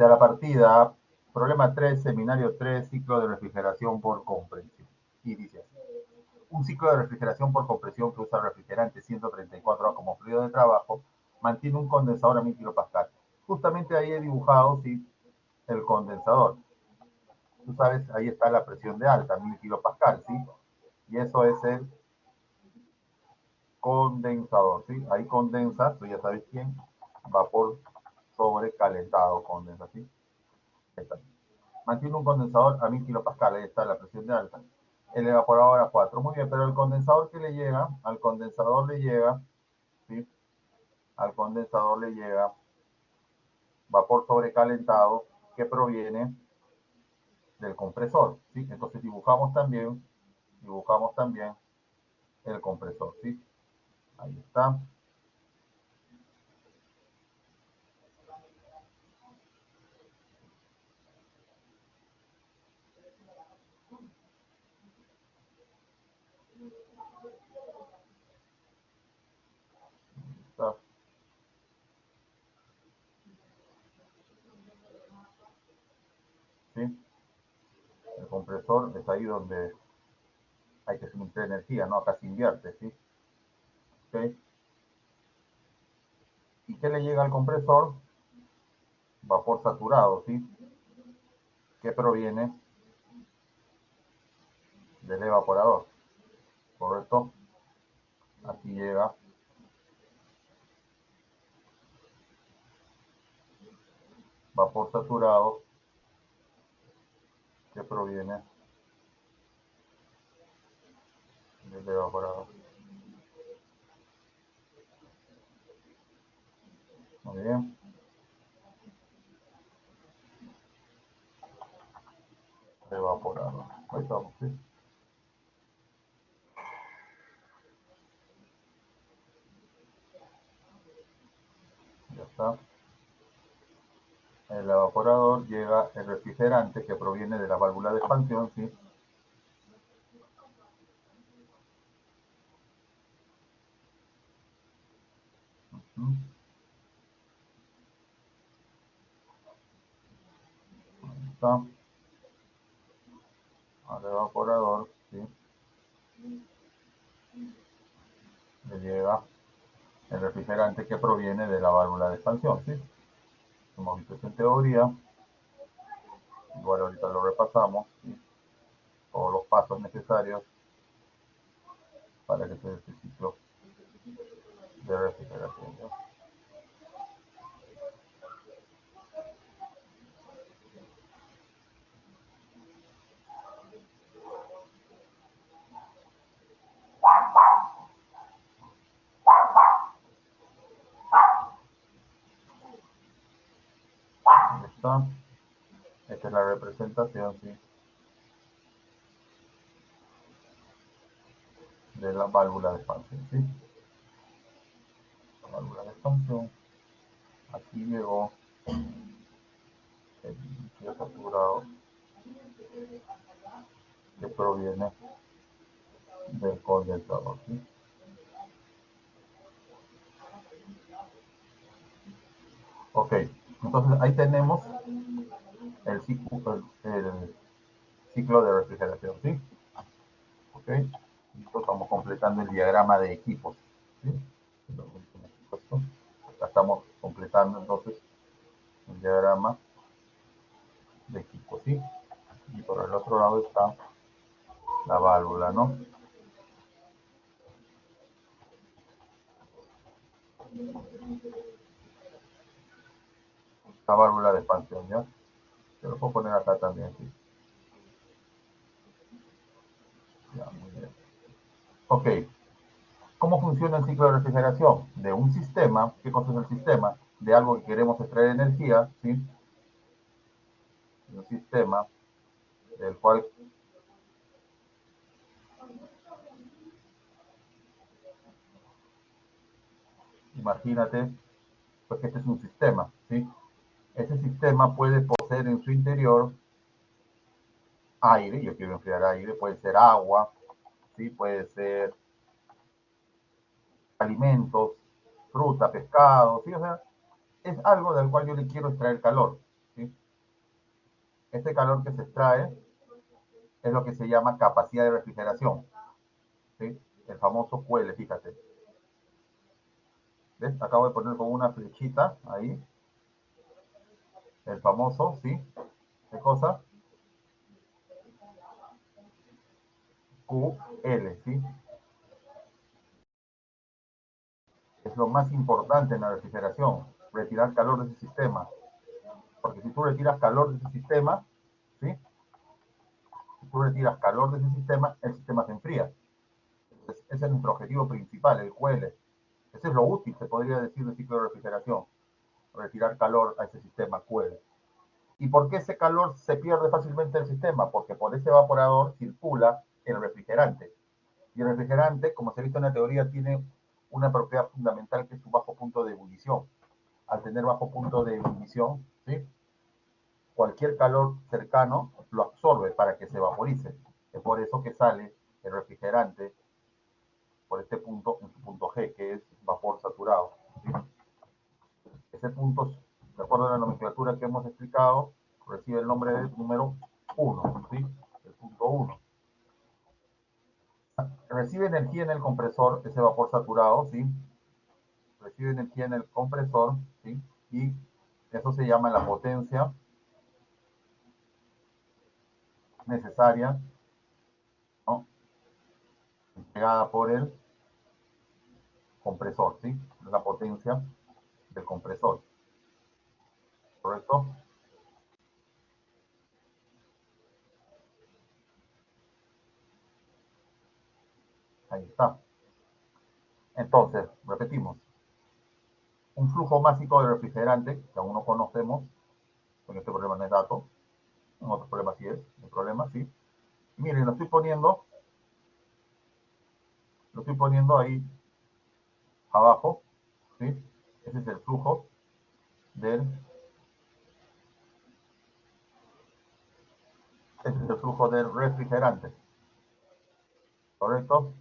sea la partida, problema 3, seminario 3, ciclo de refrigeración por compresión. Y dice así. Un ciclo de refrigeración por compresión que usa refrigerante 134A como fluido de trabajo mantiene un condensador a 1000 kPa. Justamente ahí he dibujado, ¿sí?, el condensador. Tú sabes, ahí está la presión de alta, 1000 kPa, ¿sí? Y eso es el condensador, ¿sí? Ahí condensa, tú ya sabes quién, vapor sobrecalentado condensa, ¿sí? Ahí está. Mantiene un condensador a 1000 kPa, ahí está la presión de alta. El evaporador a 4, muy bien, pero el condensador que le llega, al condensador le llega, ¿sí? Al condensador le llega vapor sobrecalentado que proviene del compresor, ¿sí? Entonces dibujamos también el compresor, ¿sí? Ahí está. Está, ¿sí? El compresor es ahí donde hay que suministrar energía, ¿no? Acá se invierte, ¿sí? ¿Okay? ¿Y qué le llega al compresor? Vapor saturado, ¿sí? Que proviene del evaporador, ¿correcto? Aquí llega vapor saturado que proviene del evaporador. Muy bien. Evaporador. Ahí estamos, ¿sí? Ya está. El evaporador llega el refrigerante que proviene de la válvula de expansión, ¿sí? ¿Mm? Ahí está. Al evaporador, ¿sí? Le llega el refrigerante que proviene de la válvula de expansión, ¿sí? Hemos visto eso en teoría, igual ahorita lo repasamos, ¿sí? Todos los pasos necesarios para que se dé este ciclo de refrigeración, ¿no? Ahí está. Esta es la representación, ¿sí?, de la válvula de expansión, ¿sí? La válvula de expansión. Aquí llegó el líquido saturado que proviene del condensador, ¿sí? Ok, entonces ahí tenemos el ciclo de refrigeración, ¿sí? Ok, listo, estamos completando el diagrama de equipos, ¿sí? Acá estamos completando entonces el diagrama de equipos, ¿sí? Y por el otro lado está la válvula, ¿no? La válvula de expansión, ¿ya? Se lo puedo poner acá también, ¿sí? Ya, muy bien. Ok, ¿cómo funciona el ciclo de refrigeración? De un sistema, ¿qué cosa es el sistema? De algo que queremos extraer energía, ¿sí? De un sistema del cual, imagínate, pues que este es un sistema, ¿sí? Ese sistema puede poseer en su interior aire, yo quiero enfriar aire, puede ser agua, ¿sí? Puede ser alimentos, fruta, pescado, ¿sí? O sea, es algo del cual yo le quiero extraer calor, ¿sí? Este calor que se extrae es lo que se llama capacidad de refrigeración, ¿sí? El famoso QL, fíjate. ¿Ves? Acabo de poner con una flechita ahí, el famoso, ¿sí? ¿Qué cosa? QL, ¿sí? Es lo más importante en la refrigeración, retirar calor de ese sistema. Porque si tú retiras calor de ese sistema, ¿sí? Si tú retiras calor de ese sistema, el sistema se enfría. Entonces, ese es nuestro objetivo principal, el QL. Ese es lo útil, se podría decir, del ciclo de refrigeración, retirar calor a ese sistema QL. ¿Y por qué ese calor se pierde fácilmente del sistema? Porque por ese evaporador circula el refrigerante. Y el refrigerante, como se ha visto en la teoría, tiene una propiedad fundamental que es su bajo punto de ebullición. Al tener bajo punto de ebullición, ¿sí? Cualquier calor cercano lo absorbe para que se vaporice. Es por eso que sale el refrigerante por este punto, en su punto G, que es vapor saturado. ¿Sí? Ese punto, de acuerdo a la nomenclatura que hemos explicado, recibe el nombre de número 1, ¿sí? El punto 1. Recibe energía en el compresor, ese vapor saturado, ¿sí? Recibe energía en el compresor, ¿sí? Y eso se llama la potencia necesaria, ¿no? Entregada por el compresor, ¿sí? La potencia del compresor, ¿correcto? Ahí está. Entonces, repetimos, un flujo másico de refrigerante, que aún no conocemos, en este problema no es dato, en otros problemas sí es, el problema sí. Y miren, lo estoy poniendo ahí abajo, ¿sí? Ese es el flujo del, ese es el flujo del refrigerante, ¿correcto?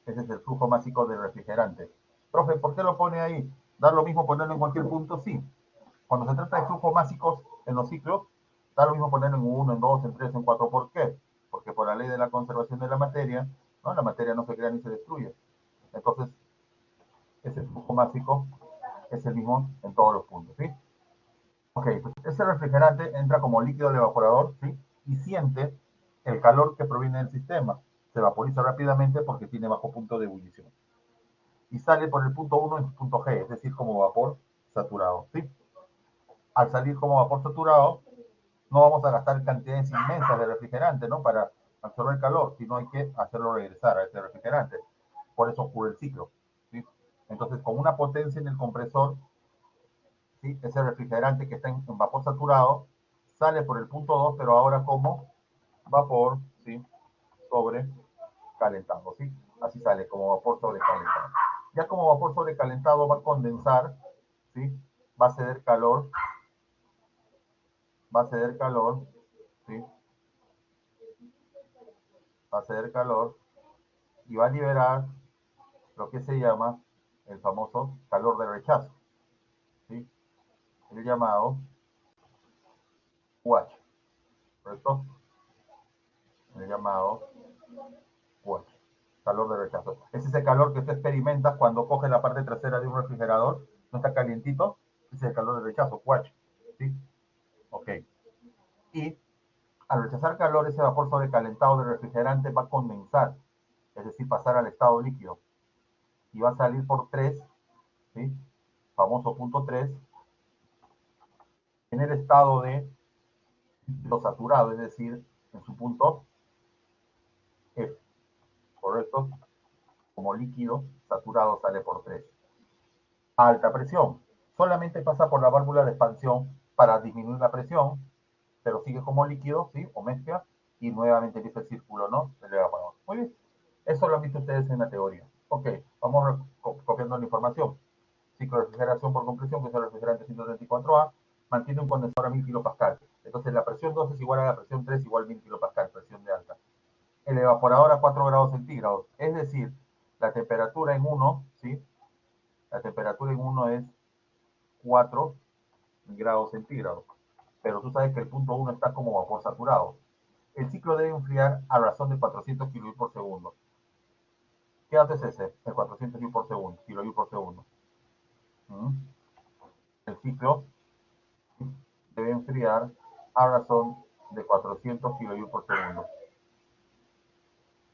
Ese es el flujo másico del refrigerante. Profe, ¿por qué lo pone ahí? ¿Da lo mismo ponerlo en cualquier punto? Sí. Cuando se trata de flujos básicos en los ciclos, da lo mismo ponerlo en 1, en 2, en 3, en 4. ¿Por qué? Porque por la ley de la conservación de la materia, ¿no? La materia no se crea ni se destruye. Entonces, ese flujo básico es el mismo en todos los puntos, ¿sí? Ok, pues ese refrigerante entra como líquido al evaporador, ¿sí? Y siente el calor que proviene del sistema. Se vaporiza rápidamente porque tiene bajo punto de ebullición. Y sale por el punto 1 en su punto G, es decir, como vapor saturado, ¿sí? Al salir como vapor saturado, no vamos a gastar cantidades inmensas de refrigerante, ¿no? Para absorber calor, sino hay que hacerlo regresar a este refrigerante. Por eso ocurre el ciclo, ¿sí? Entonces, con una potencia en el compresor, ¿sí? Ese refrigerante que está en vapor saturado sale por el punto 2, pero ahora como vapor, ¿sí? Sobrecalentado, ¿sí? Así sale, como vapor sobrecalentado. Ya como vapor sobrecalentado va a condensar, ¿sí? Va a ceder calor, va a ceder calor, ¿sí? Va a ceder calor y va a liberar lo que se llama el famoso calor de rechazo, ¿sí? El llamado QH, ¿correcto? El llamado QH, calor de rechazo. Es ese calor que usted experimenta cuando coge la parte trasera de un refrigerador, no está calientito, ese es el calor de rechazo, QH, ¿sí? Ok. Y al rechazar calor, ese vapor sobrecalentado del refrigerante va a condensar, es decir, pasar al estado líquido, y va a salir por 3, ¿sí? Famoso punto 3, en el estado de lo saturado, es decir, en su punto F, ¿correcto? Como líquido saturado sale por 3. A alta presión. Solamente pasa por la válvula de expansión para disminuir la presión, pero sigue como líquido, ¿sí? O mezcla, y nuevamente empieza el círculo, ¿no? Del evaporador. Muy bien. Eso lo han visto ustedes en la teoría. Ok, vamos copiando la información. Ciclo de refrigeración por compresión, que es el refrigerante 134A, mantiene un condensador a 1000 kPa. Entonces la presión 2 es igual a la presión 3 igual a 1000 kPa, presión de alta. El evaporador a 4 grados centígrados, es decir, la temperatura en 1, ¿sí? La temperatura en 1 es 4 grados centígrados. pero tú sabes que el punto 1 está como vapor saturado. El ciclo debe enfriar a razón de 400 kJ por segundo. ¿Qué dato es ese? El 400 kJ por segundo, kJ por segundo. ¿Mm? El ciclo debe enfriar a razón de 400 kJ por segundo.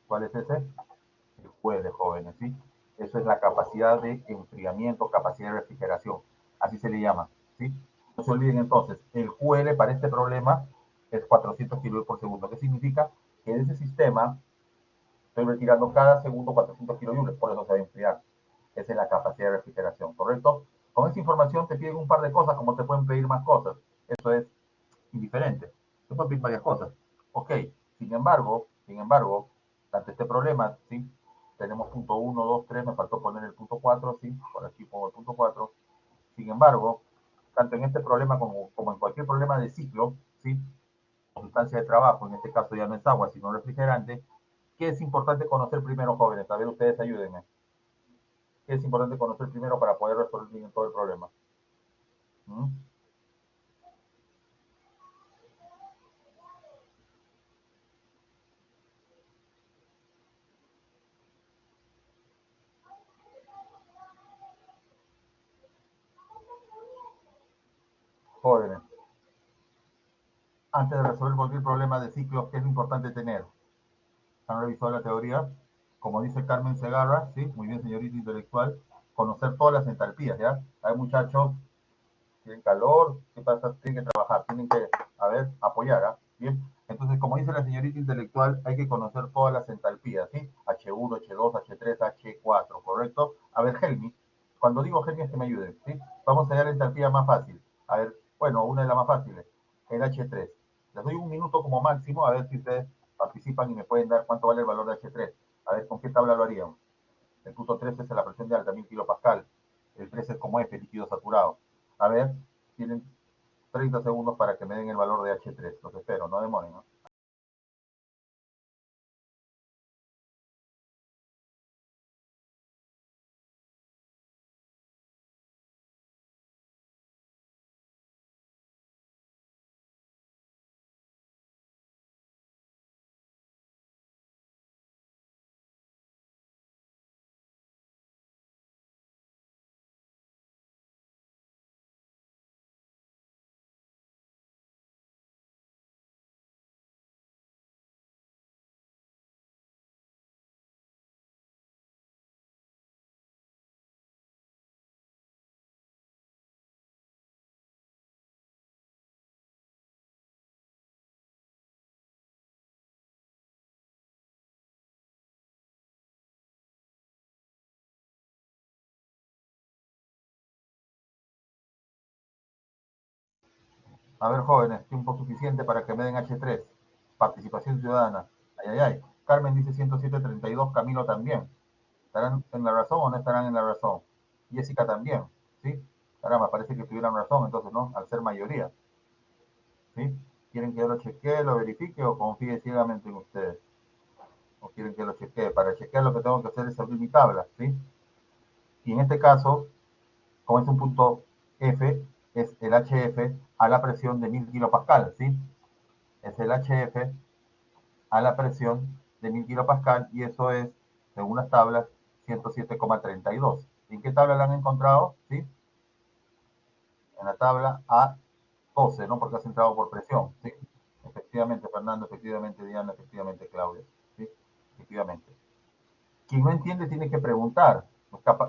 ¿Cuál es ese? El QL, jóvenes, ¿sí? Eso es la capacidad de enfriamiento, capacidad de refrigeración. Así se le llama, ¿sí? No se olviden entonces, el QL para este problema es 400 kJ por segundo. ¿Qué significa? Que de ese sistema estoy retirando cada segundo 400 kilojoules, por eso se va a enfriar. Esa es la capacidad de refrigeración, ¿correcto? Con esa información te piden un par de cosas, como te pueden pedir más cosas. Eso es indiferente. Te pueden pedir varias cosas. Ok, sin embargo, ante este problema, ¿sí? Tenemos punto 1, 2, 3, me faltó poner el punto 4, ¿sí? Por aquí pongo el punto 4. Sin embargo, tanto en este problema como en cualquier problema de ciclo, ¿sí? O sustancia de trabajo, en este caso ya no es agua, sino refrigerante, ¿qué es importante conocer primero, jóvenes? A ver, ustedes ayúdenme. ¿Qué es importante conocer primero para poder resolver bien todo el problema? ¿Mm? Jóvenes, antes de resolver cualquier problema de ciclos, ¿qué es lo importante tener? ¿Han revisado la teoría? Como dice Carmen Segarra, ¿sí? Muy bien, señorita intelectual, conocer todas las entalpías, ¿ya? Hay muchachos, tienen calor, ¿qué pasa? Tienen que trabajar, tienen que, a ver, apoyar, ¿ah? Bien, entonces, como dice la señorita intelectual, hay que conocer todas las entalpías, ¿sí? H1, H2, H3, H4, ¿correcto? A ver, Helmi, cuando digo Helmi es que me ayuden, ¿sí? Vamos a hallar la entalpía más fácil. A ver, bueno, una de las más fáciles, el H3. Les doy un minuto como máximo, a ver si ustedes participan y me pueden dar cuánto vale el valor de H3. A ver, ¿con qué tabla lo harían? El punto 3 es la presión de alta, 1000 kilopascal. El 3 es como F, líquido saturado. A ver, tienen 30 segundos para que me den el valor de H3. Los espero, no demoren, ¿no? A ver, jóvenes, tiempo suficiente para que me den H3. Participación ciudadana. Ay, ay, ay. Carmen dice 107.32, Camilo también. ¿Estarán en la razón o no estarán en la razón? Jessica también, ¿sí? Caramba, parece que tuvieran razón entonces, ¿no? Al ser mayoría, ¿sí? ¿Quieren que yo lo chequee, lo verifique o confíe ciegamente en ustedes? ¿O quieren que lo chequee? Para chequear lo que tengo que hacer es abrir mi tabla, ¿sí? Y en este caso, como es un punto F, es el HF a la presión de 1000 kilopascal, ¿sí? Es el HF a la presión de 1000 kilopascal y eso es, según las tablas, 107,32. ¿En qué tabla la han encontrado? ¿Sí? En la tabla A12, ¿no? Porque has entrado por presión, ¿sí? Efectivamente, Fernando, efectivamente, Diana, efectivamente, Claudia, ¿sí? Efectivamente. Quien no entiende tiene que preguntar.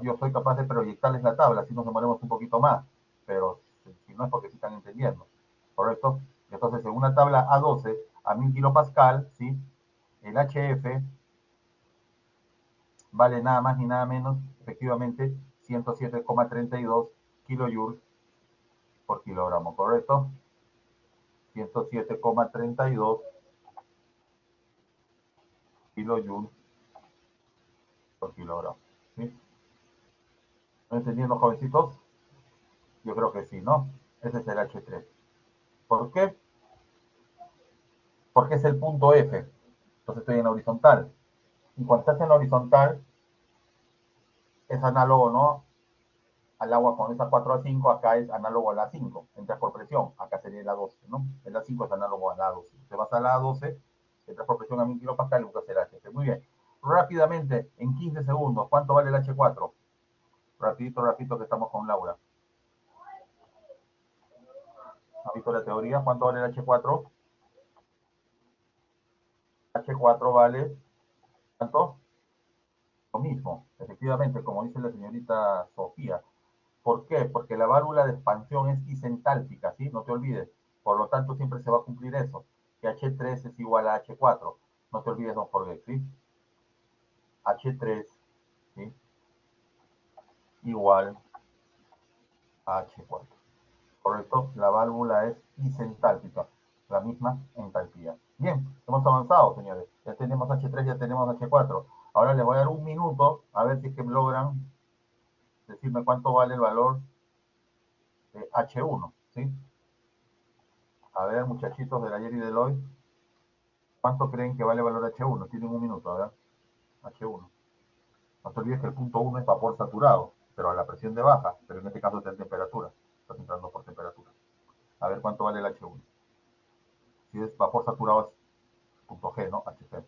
Yo soy capaz de proyectarles la tabla, así nos demoremos un poquito más, pero si no es porque sí están entendiendo, ¿correcto? Entonces, en una tabla A12 a 1000 kilopascal, ¿sí? El HF vale nada más ni nada menos, efectivamente, 107,32 kilojoules por kilogramo, ¿correcto? 107,32 kilojoules por kilogramo. ¿Sí? ¿No entendiendo, jovencitos? Yo creo que sí, ¿no? Ese es el H3. ¿Por qué? Porque es el punto F. Entonces estoy en la horizontal. Y cuando estás en la horizontal, es análogo, ¿no? Al agua con esa 4 a 5, acá es análogo a la 5. Entras por presión. Acá sería el A12, ¿no? El A5 es análogo al A12. Te vas al A12, entras por presión a 1000 kilopascal y buscas el H3. Muy bien. Rápidamente, en 15 segundos, ¿cuánto vale el H4? Rapidito, rapidito, que estamos con Laura. ¿Has visto la teoría? ¿Cuánto vale el H4? H4 vale, ¿cuánto? Lo mismo, efectivamente, como dice la señorita Sofía. ¿Por qué? Porque la válvula de expansión es isentálpica, ¿sí? No te olvides. Por lo tanto, siempre se va a cumplir eso, que H3 es igual a H4. No te olvides, don't forget, ¿sí? H3, ¿sí? Igual a H4. ¿Correcto? La válvula es isentálpica, la misma entalpía. Bien, hemos avanzado, señores. Ya tenemos H3, ya tenemos H4. Ahora les voy a dar un minuto a ver si es que logran decirme cuánto vale el valor de H1, ¿sí? A ver, muchachitos del ayer y del hoy, ¿cuánto creen que vale el valor de H1? Tienen un minuto, a ver. H1. No te olvides que el punto 1 es vapor saturado, pero a la presión de baja, pero en este caso está en temperatura. Estás entrando por temperatura. A ver cuánto vale el H1. Si es vapor saturado es punto G, ¿no? HG.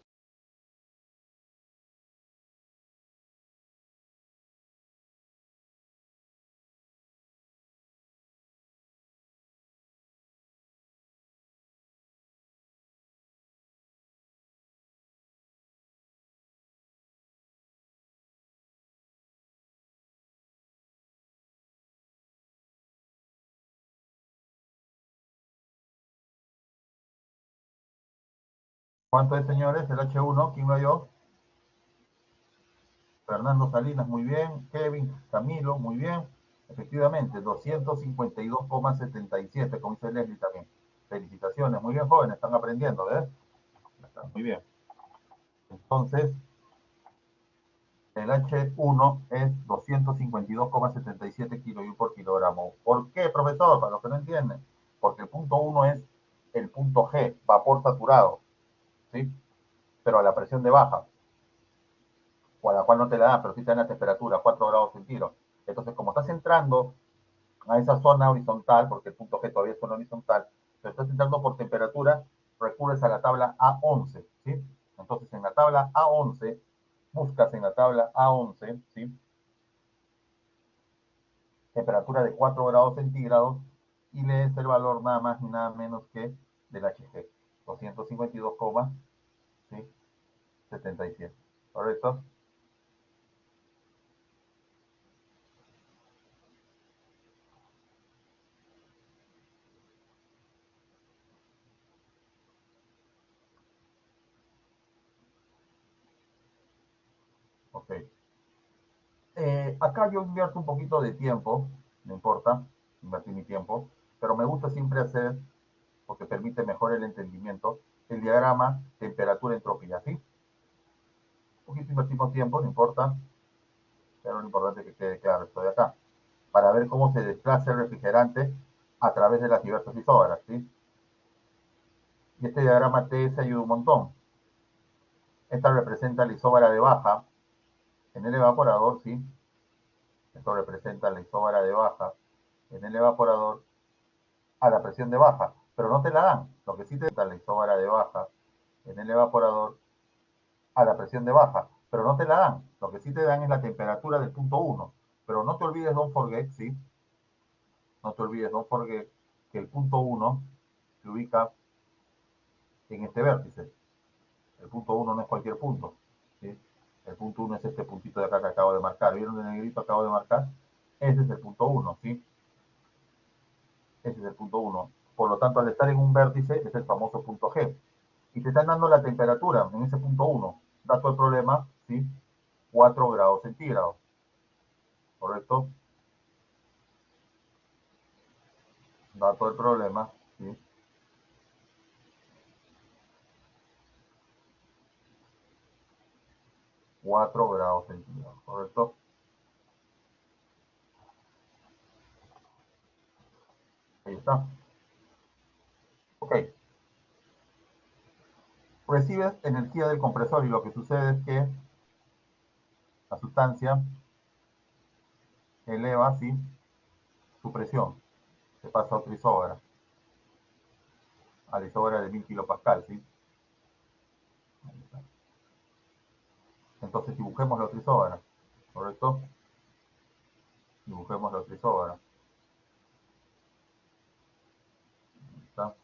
¿Cuánto es, señores? El H1, ¿quién lo halló? Fernando Salinas, muy bien. Kevin, Camilo, muy bien. Efectivamente, 252,77, como dice Leslie también. Felicitaciones, muy bien, jóvenes, están aprendiendo, ¿ves? Muy bien. Entonces, el H1 es 252,77 kilojoule por kilogramo. ¿Por qué, profesor? Para los que no entienden. Porque el punto 1 es el punto G, vapor saturado, ¿sí? Pero a la presión de baja, o a la cual no te la da, pero sí te da la temperatura, 4 grados centígrados. Entonces, como estás entrando a esa zona horizontal, porque el punto G todavía es zona horizontal, pero estás entrando por temperatura, recurres a la tabla A11, ¿sí? Entonces, en la tabla A11, buscas en la tabla A11, ¿sí? Temperatura de 4 grados centígrados y lees el valor nada más ni nada menos que del HG, 252,77. ¿Correcto? Ok. Acá yo invierto un poquito de tiempo, no importa, invertir mi tiempo, pero me gusta siempre hacer, porque permite mejor el entendimiento, el diagrama temperatura-entropía, ¿sí? Un poquito invertimos tiempo, no importa, pero lo importante es que quede claro, estoy acá, para ver cómo se desplaza el refrigerante a través de las diversas isóbaras, ¿sí? Y este diagrama TS ayuda un montón. Esta representa la isóbara de baja en el evaporador, ¿sí? Esto representa la isóbara de baja en el evaporador a la presión de baja, pero no te la dan. Lo que sí te da la isóbara de baja en el evaporador a la presión de baja, pero no te la dan. Lo que sí te dan es la temperatura del punto 1. Pero no te olvides, don't forget, ¿sí? No te olvides, don't forget, que el punto 1 se ubica en este vértice. El punto 1 no es cualquier punto, ¿sí? El punto 1 es este puntito de acá que acabo de marcar. ¿Vieron el negrito que acabo de marcar? Ese es el punto 1, ¿sí? Ese es el punto 1. Por lo tanto, al estar en un vértice, es el famoso punto G. Y te están dando la temperatura en ese punto 1. Dato del problema, ¿sí? 4 grados centígrados. ¿Correcto? Dato del problema, ¿sí? 4 grados centígrados. ¿Correcto? Ahí está. Ok. Recibes energía del compresor y lo que sucede es que la sustancia eleva, ¿sí? Su presión. Se pasa a otra isóbara. a la isóbara de 1000 kilopascal, ¿sí? Entonces dibujemos la otra isóbara, ¿correcto? Dibujemos la otra isóbara. ¿Está?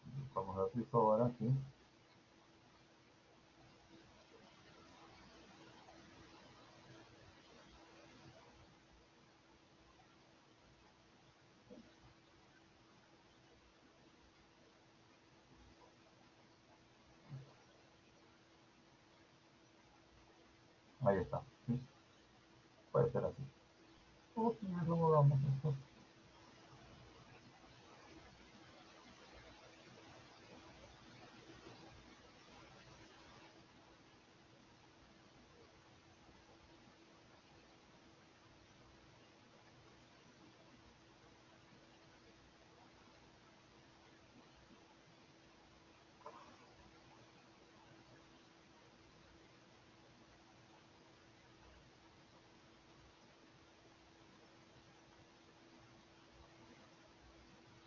Dibujamos la otra isóbara, ¿sí? Ahí está, ¿sí? Puede ser así.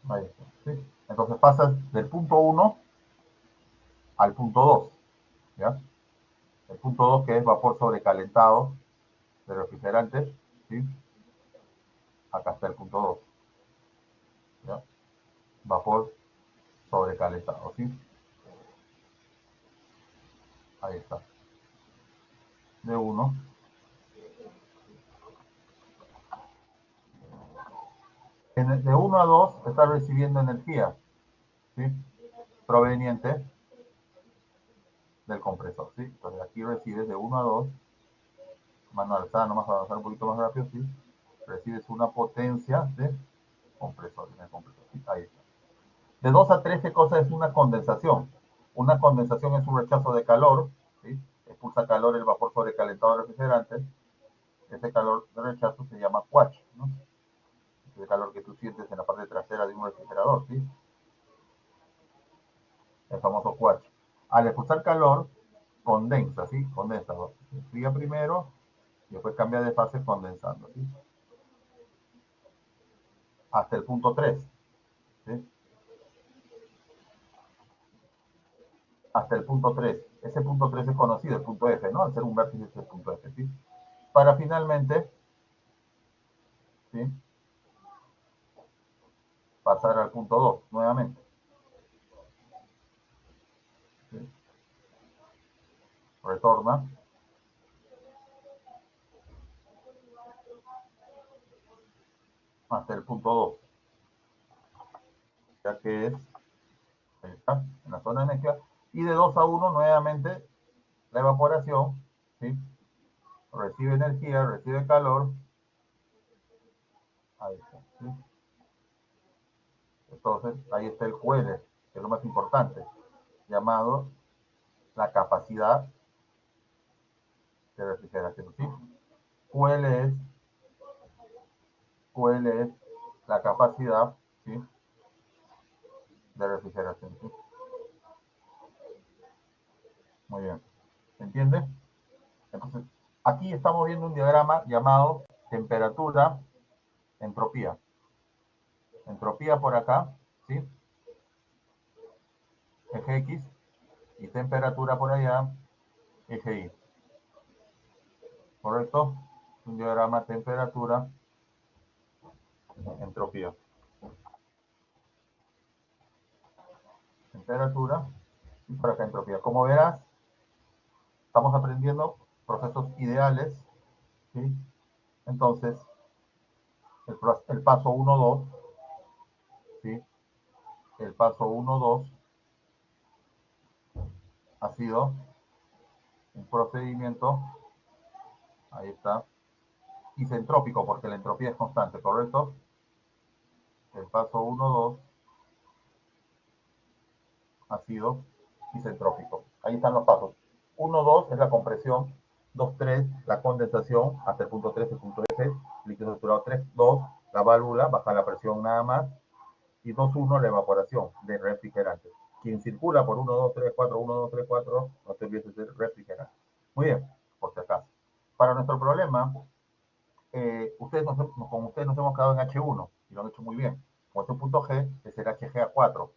Ahí está, ¿sí? Entonces pasas del punto 1 al punto 2, ¿ya? El punto 2 que es vapor sobrecalentado de refrigerante, ¿sí? Acá está el punto 2, ¿ya? Vapor sobrecalentado, ¿sí? Ahí está. De 1. De 1 a 2 está recibiendo energía, ¿sí? Proveniente del compresor, ¿sí? Entonces aquí recibes de 1 a 2, mano alzada, nomás para avanzar un poquito más rápido, ¿sí? Recibes una potencia de compresor, en el compresor, ¿sí? Ahí está. De 2 a 3, ¿qué cosa es una condensación? Una condensación es un rechazo de calor, ¿sí? Expulsa calor el vapor sobrecalentado del refrigerante. Ese calor de rechazo se llama quach, ¿no? Ese calor que tú sientes en la parte trasera de un refrigerador, ¿sí? El famoso quach. Al expulsar calor, condensa, ¿sí? Condensa. Se enfría primero y después cambia de fase condensando, ¿sí? Hasta el punto 3, ¿sí? Hasta el punto 3. Ese punto 3 es conocido, el punto F, ¿no? Al ser un vértice es el punto F, ¿sí? Para finalmente, ¿sí? Pasar al punto 2 nuevamente, ¿sí? Retorna hasta el punto 2, ya que es, ahí está, en la zona de mezcla, y de 2 a 1 nuevamente la evaporación, ¿sí? Recibe energía, recibe calor, ahí está, ¿sí? Entonces ahí está el QL, que es lo más importante, llamado la capacidad de refrigeración, ¿sí? QL es, QL es la capacidad, ¿sí? De refrigeración, ¿sí? Muy bien, ¿se entiende? Entonces, aquí estamos viendo un diagrama llamado temperatura, entropía. Entropía por acá, ¿sí? Eje X, y temperatura por allá, eje Y. ¿Correcto? Un diagrama temperatura, entropía. Temperatura y por acá entropía. Como verás, estamos aprendiendo procesos ideales, ¿sí? Entonces, el paso 1-2, ¿sí? El paso 1-2 ha sido un procedimiento, ahí está, isentrópico, porque la entropía es constante, ¿correcto? El paso 1-2 ha sido isentrópico. Ahí están los pasos. 1-2 es la compresión, 2-3 la condensación, hasta el punto 3 el punto F, líquido saturado 3-2 la válvula, baja la presión nada más, y 2-1 la evaporación del refrigerante. Quien circula por 1-2-3-4, 1-2-3-4, no te olvides de problema, con ustedes nos hemos quedado en H1 y lo han hecho muy bien. Con este punto G es el HGA4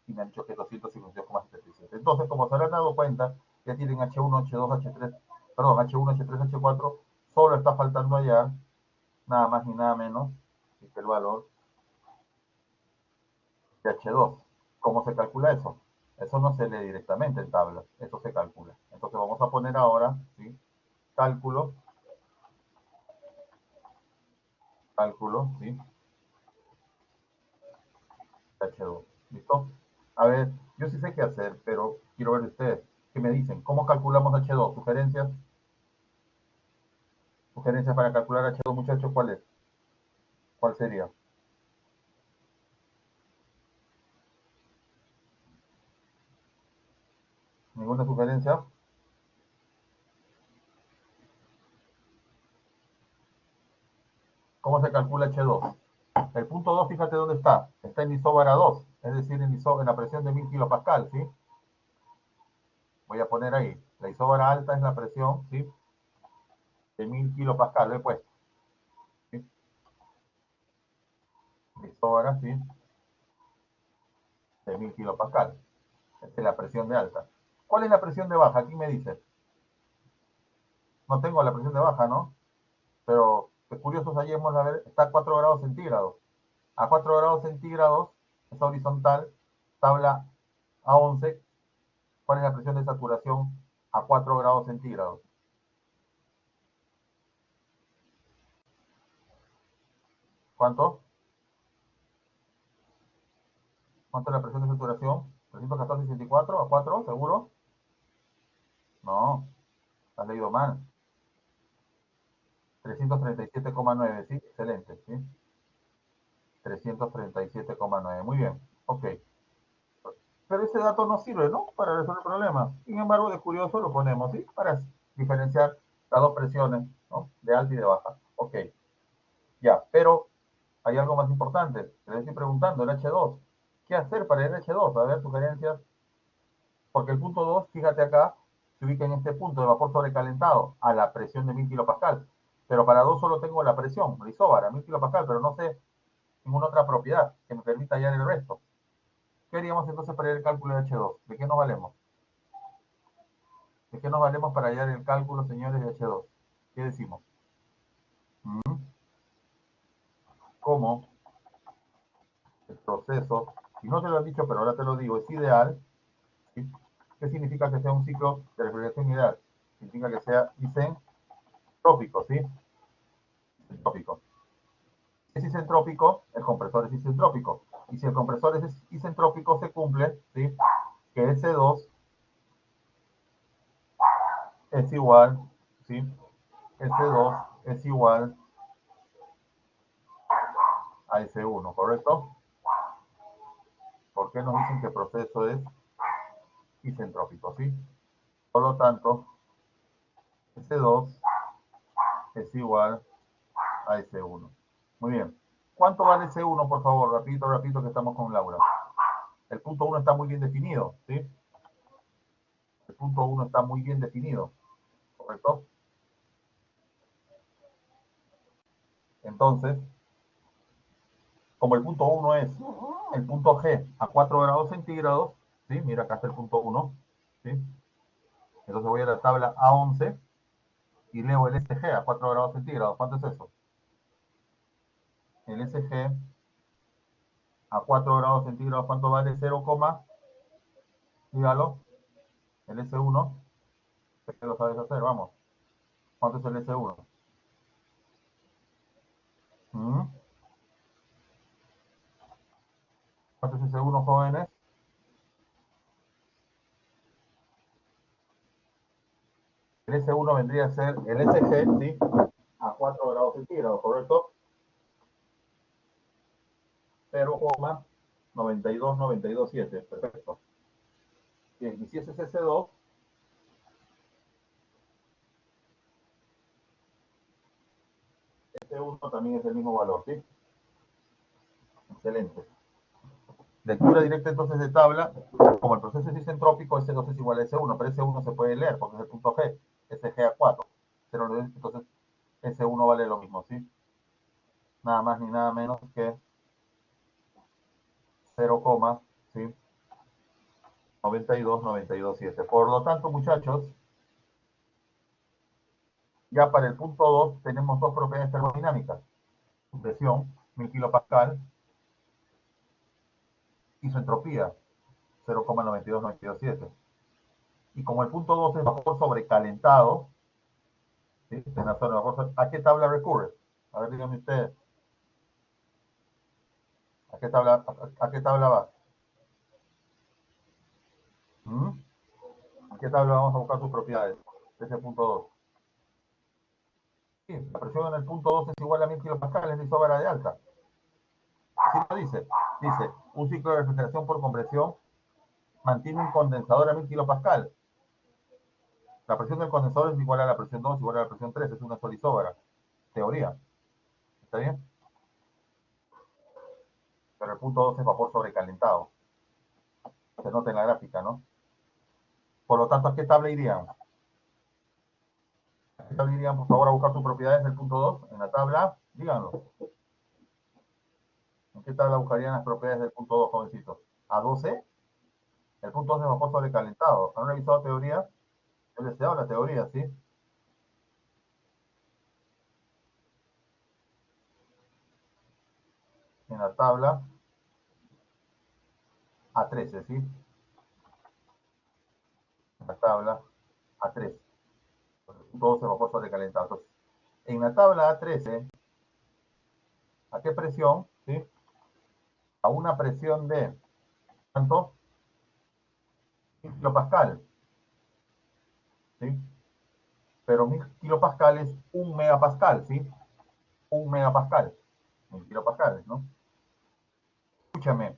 y me han dicho que es 252,77. Entonces, como se habrán dado cuenta, ya tienen H1, H2, H3, perdón, H1, H3, H4, solo está faltando hallar nada más ni nada menos que el valor de H2. ¿Cómo se calcula eso? Eso no se lee directamente en tablas, eso se calcula. Entonces vamos a poner ahora, ¿sí? Cálculo, ¿sí? H2. ¿Listo? A ver, yo sí sé qué hacer, pero quiero ver ustedes. ¿Qué me dicen? ¿Cómo calculamos H2? ¿Sugerencias? ¿Sugerencias para calcular H2, muchachos? ¿Cuál es? ¿Cuál sería? ¿Ninguna sugerencia? ¿Cómo se calcula H2? El punto 2, fíjate dónde está. Está en isóbara 2, es decir, en la presión de 1000 kilopascal, ¿sí? Voy a poner ahí. La isóbara alta es la presión, ¿sí? De 1000 kilopascal, lo he puesto. ¿Sí? La isóbara, ¿sí? De 1000 kilopascal. Esta es la presión de alta. ¿Cuál es la presión de baja? Aquí me dice. No tengo la presión de baja, ¿no? Pero es curioso, hallemos, a ver, está a 4 grados centígrados. A 4 grados centígrados, es horizontal, tabla A11. ¿Cuál es la presión de saturación a 4 grados centígrados? ¿Cuánto? ¿Cuánto es la presión de saturación? 314,64 a 4, ¿seguro? No, has leído mal. 337,9, sí, excelente, ¿sí? 337,9, muy bien, ok. Pero ese dato no sirve, ¿no? Para resolver el problema. Sin embargo, de curioso lo ponemos, ¿sí? Para diferenciar las dos presiones, ¿no? De alta y de baja. Ok, ya, pero hay algo más importante. Les estoy preguntando, el H2. ¿Qué hacer para el H2? A ver, sugerencias. Porque el punto 2, fíjate acá, se ubica en este punto de vapor sobrecalentado a la presión de 1000 kilopascal. Pero para 2 solo tengo la presión, la isóbara, 1000 kilopascal, pero no sé ninguna otra propiedad que me permita hallar el resto. ¿Qué haríamos entonces para el cálculo de H2? ¿De qué nos valemos? ¿De qué nos valemos para hallar el cálculo, señores, de H2? ¿Qué decimos? ¿Cómo el proceso, si no te lo han dicho, pero ahora te lo digo, es ideal? ¿Sí? ¿Qué significa que sea un ciclo de refrigeración ideal? Significa que sea isentrópico, ¿sí? Isentrópico. Si es isentrópico, el compresor es isentrópico. Y si el compresor es isentrópico, se cumple, ¿sí? Que S2 es igual, ¿sí? S2 es igual a S1, ¿correcto? ¿Por qué nos dicen que el proceso es isentrópico, ¿sí? Por lo tanto, S2 es igual a S1. Muy bien. ¿Cuánto vale S1, por favor? Rapidito, rapidito, que estamos con Laura. El punto 1 está muy bien definido, ¿sí? El punto 1 está muy bien definido, ¿correcto? Entonces, como el punto 1 es el punto G a 4 grados centígrados, ¿sí? Mira, acá está el punto 1, ¿sí? Entonces voy a la tabla A11 y leo el SG a 4 grados centígrados. ¿Cuánto es eso? El SG a 4 grados centígrados, ¿cuánto vale? 0, dígalo. El S1, ¿qué lo sabes hacer? Vamos. ¿Cuánto es el S1? ¿Mm? ¿Cuánto es S1, jóvenes? El S1 vendría a ser el SG, ¿sí? A 4 grados centígrados, ¿correcto? 0,92927, perfecto. Bien, y si ese es S2, S1 también es el mismo valor, ¿sí? Excelente. Lectura directa entonces de tabla, como el proceso es isentrópico, S2 es igual a S1, pero S1 se puede leer porque es el punto G, SG a 4. Entonces S1 vale lo mismo, ¿sí? Nada más ni nada menos que 0, ¿sí? 92,927. Por lo tanto, muchachos, ya para el punto 2 tenemos dos propiedades termodinámicas. Su presión, 1000 kilopascal, y su entropía, 0,92927. Y como el punto 2 es vapor sobrecalentado, ¿sí? ¿A qué tabla recurre? A ver, díganme ustedes. ¿A qué tabla va? ¿Mm? ¿A qué tabla vamos a buscar sus propiedades? De ese punto 2. Sí, la presión en el punto 2 es igual a 1000 kilopascales de isobara de alta. Así lo dice. Dice, un ciclo de refrigeración por compresión mantiene un condensador a 1000 kilopascal. La presión del condensador es igual a la presión 2, igual a la presión 3, es una sola isobara. Teoría. ¿Está bien? Pero el punto 2 es vapor sobrecalentado. Se nota en la gráfica, ¿no? Por lo tanto, ¿a qué tabla irían? ¿A qué tabla irían, por favor, a buscar sus propiedades del punto 2? En la tabla, díganlo. ¿En qué tabla buscarían las propiedades del punto 2, jovencitos? ¿A 12? El punto 2 es vapor sobrecalentado. ¿Han revisado teoría? He deseado la teoría, ¿sí? En la tabla A13, ¿sí? En la tabla A13. Todo se vapor sobrecalentado. Entonces, en la tabla A13, ¿a qué presión? ¿Sí? A una presión de, ¿cuánto? 1000 kilopascal, ¿sí? Pero 1000 kilopascal es un megapascal, ¿sí? Un megapascal. 1000 kilopascales, ¿no? Escúchame,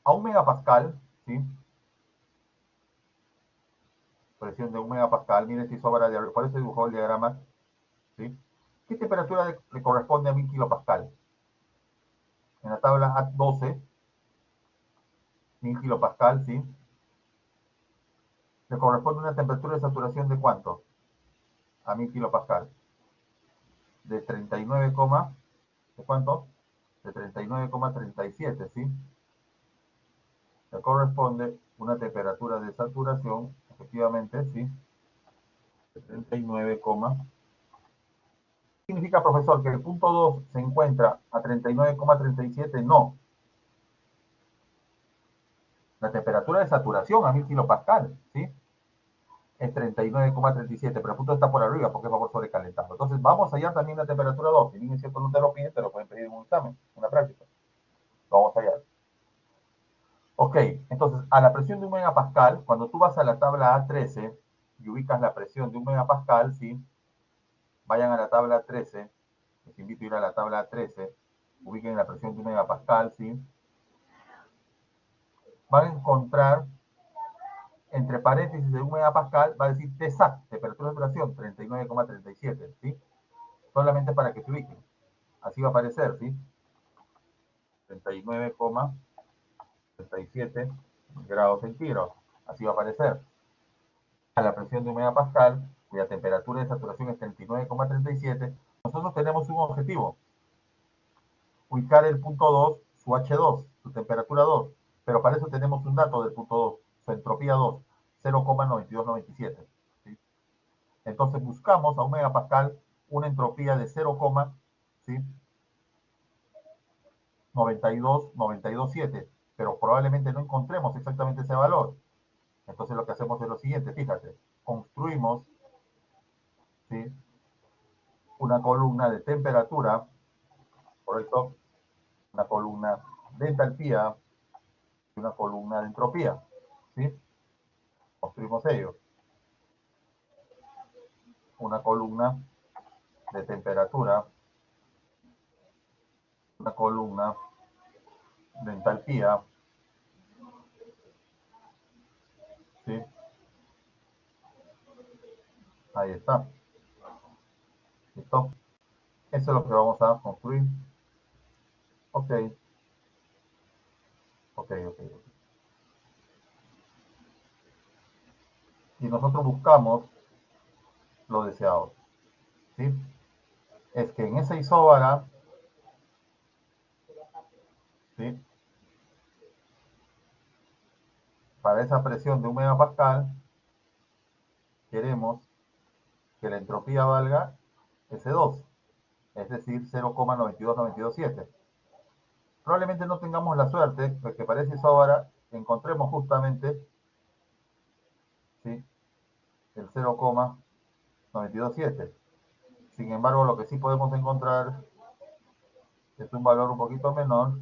a un megapascal, ¿sí? Presión de un megapascal, mire si sobra, por eso dibujó el diagrama, ¿sí? ¿Qué temperatura le corresponde a 1000 kilopascal? En la tabla A12, 1000 kilopascal, ¿sí? Le corresponde una temperatura de saturación de ¿cuánto? A 1000 kilopascal. De 39, ¿de cuánto? De 39,37, ¿sí? Le corresponde una temperatura de saturación, efectivamente, ¿sí? De 39, ¿qué significa, profesor? Que el punto 2 se encuentra a 39,37, no. La temperatura de saturación a 1000 kilopascal, ¿sí? Es 39,37, pero el punto está por arriba porque es vapor sobrecalentado. Entonces vamos allá también a la temperatura 2. Si bien es cierto no te lo piden, te lo pueden pedir en un examen, una práctica. Vamos allá. Ok, entonces a la presión de un megapascal, cuando tú vas a la tabla A13 y ubicas la presión de un megapascal, ¿sí? Vayan a la tabla 13, les invito a ir a la tabla 13, ubiquen la presión de un megapascal, ¿sí? Van a encontrar entre paréntesis de un megapascal, va a decir TSAT, temperatura de saturación, 39,37, ¿sí? Solamente para que se ubiquen. Así va a aparecer, ¿sí? 39,37 grados centígrados. Así va a aparecer. A la presión de un megapascal, cuya temperatura de saturación es 39,37, nosotros tenemos un objetivo, ubicar el punto 2, su H2, su temperatura 2, pero para eso tenemos un dato del punto 2, su entropía 2, 0,9297. ¿Sí? Entonces buscamos a un megapascal una entropía de 0, ¿sí? 92,927, pero probablemente no encontremos exactamente ese valor. Entonces lo que hacemos es lo siguiente, fíjate, construimos, ¿sí? Una columna de temperatura, ¿correcto? Una columna de entalpía y una columna de entropía, ¿sí? Construimos ello. Una columna de temperatura, una columna de entalpía, ¿sí? Ahí está. ¿Listo? Eso es lo que vamos a construir. Ok, ok. Y nosotros buscamos lo deseado. ¿sí? Es que en esa isóbara, ¿sí? Para esa presión de 1 megapascal, queremos que la entropía valga S2, es decir, 0,92927. Probablemente no tengamos la suerte, porque para esa isóbara encontremos justamente, ¿sí?, el 0,927. Sin embargo, lo que sí podemos encontrar es un valor un poquito menor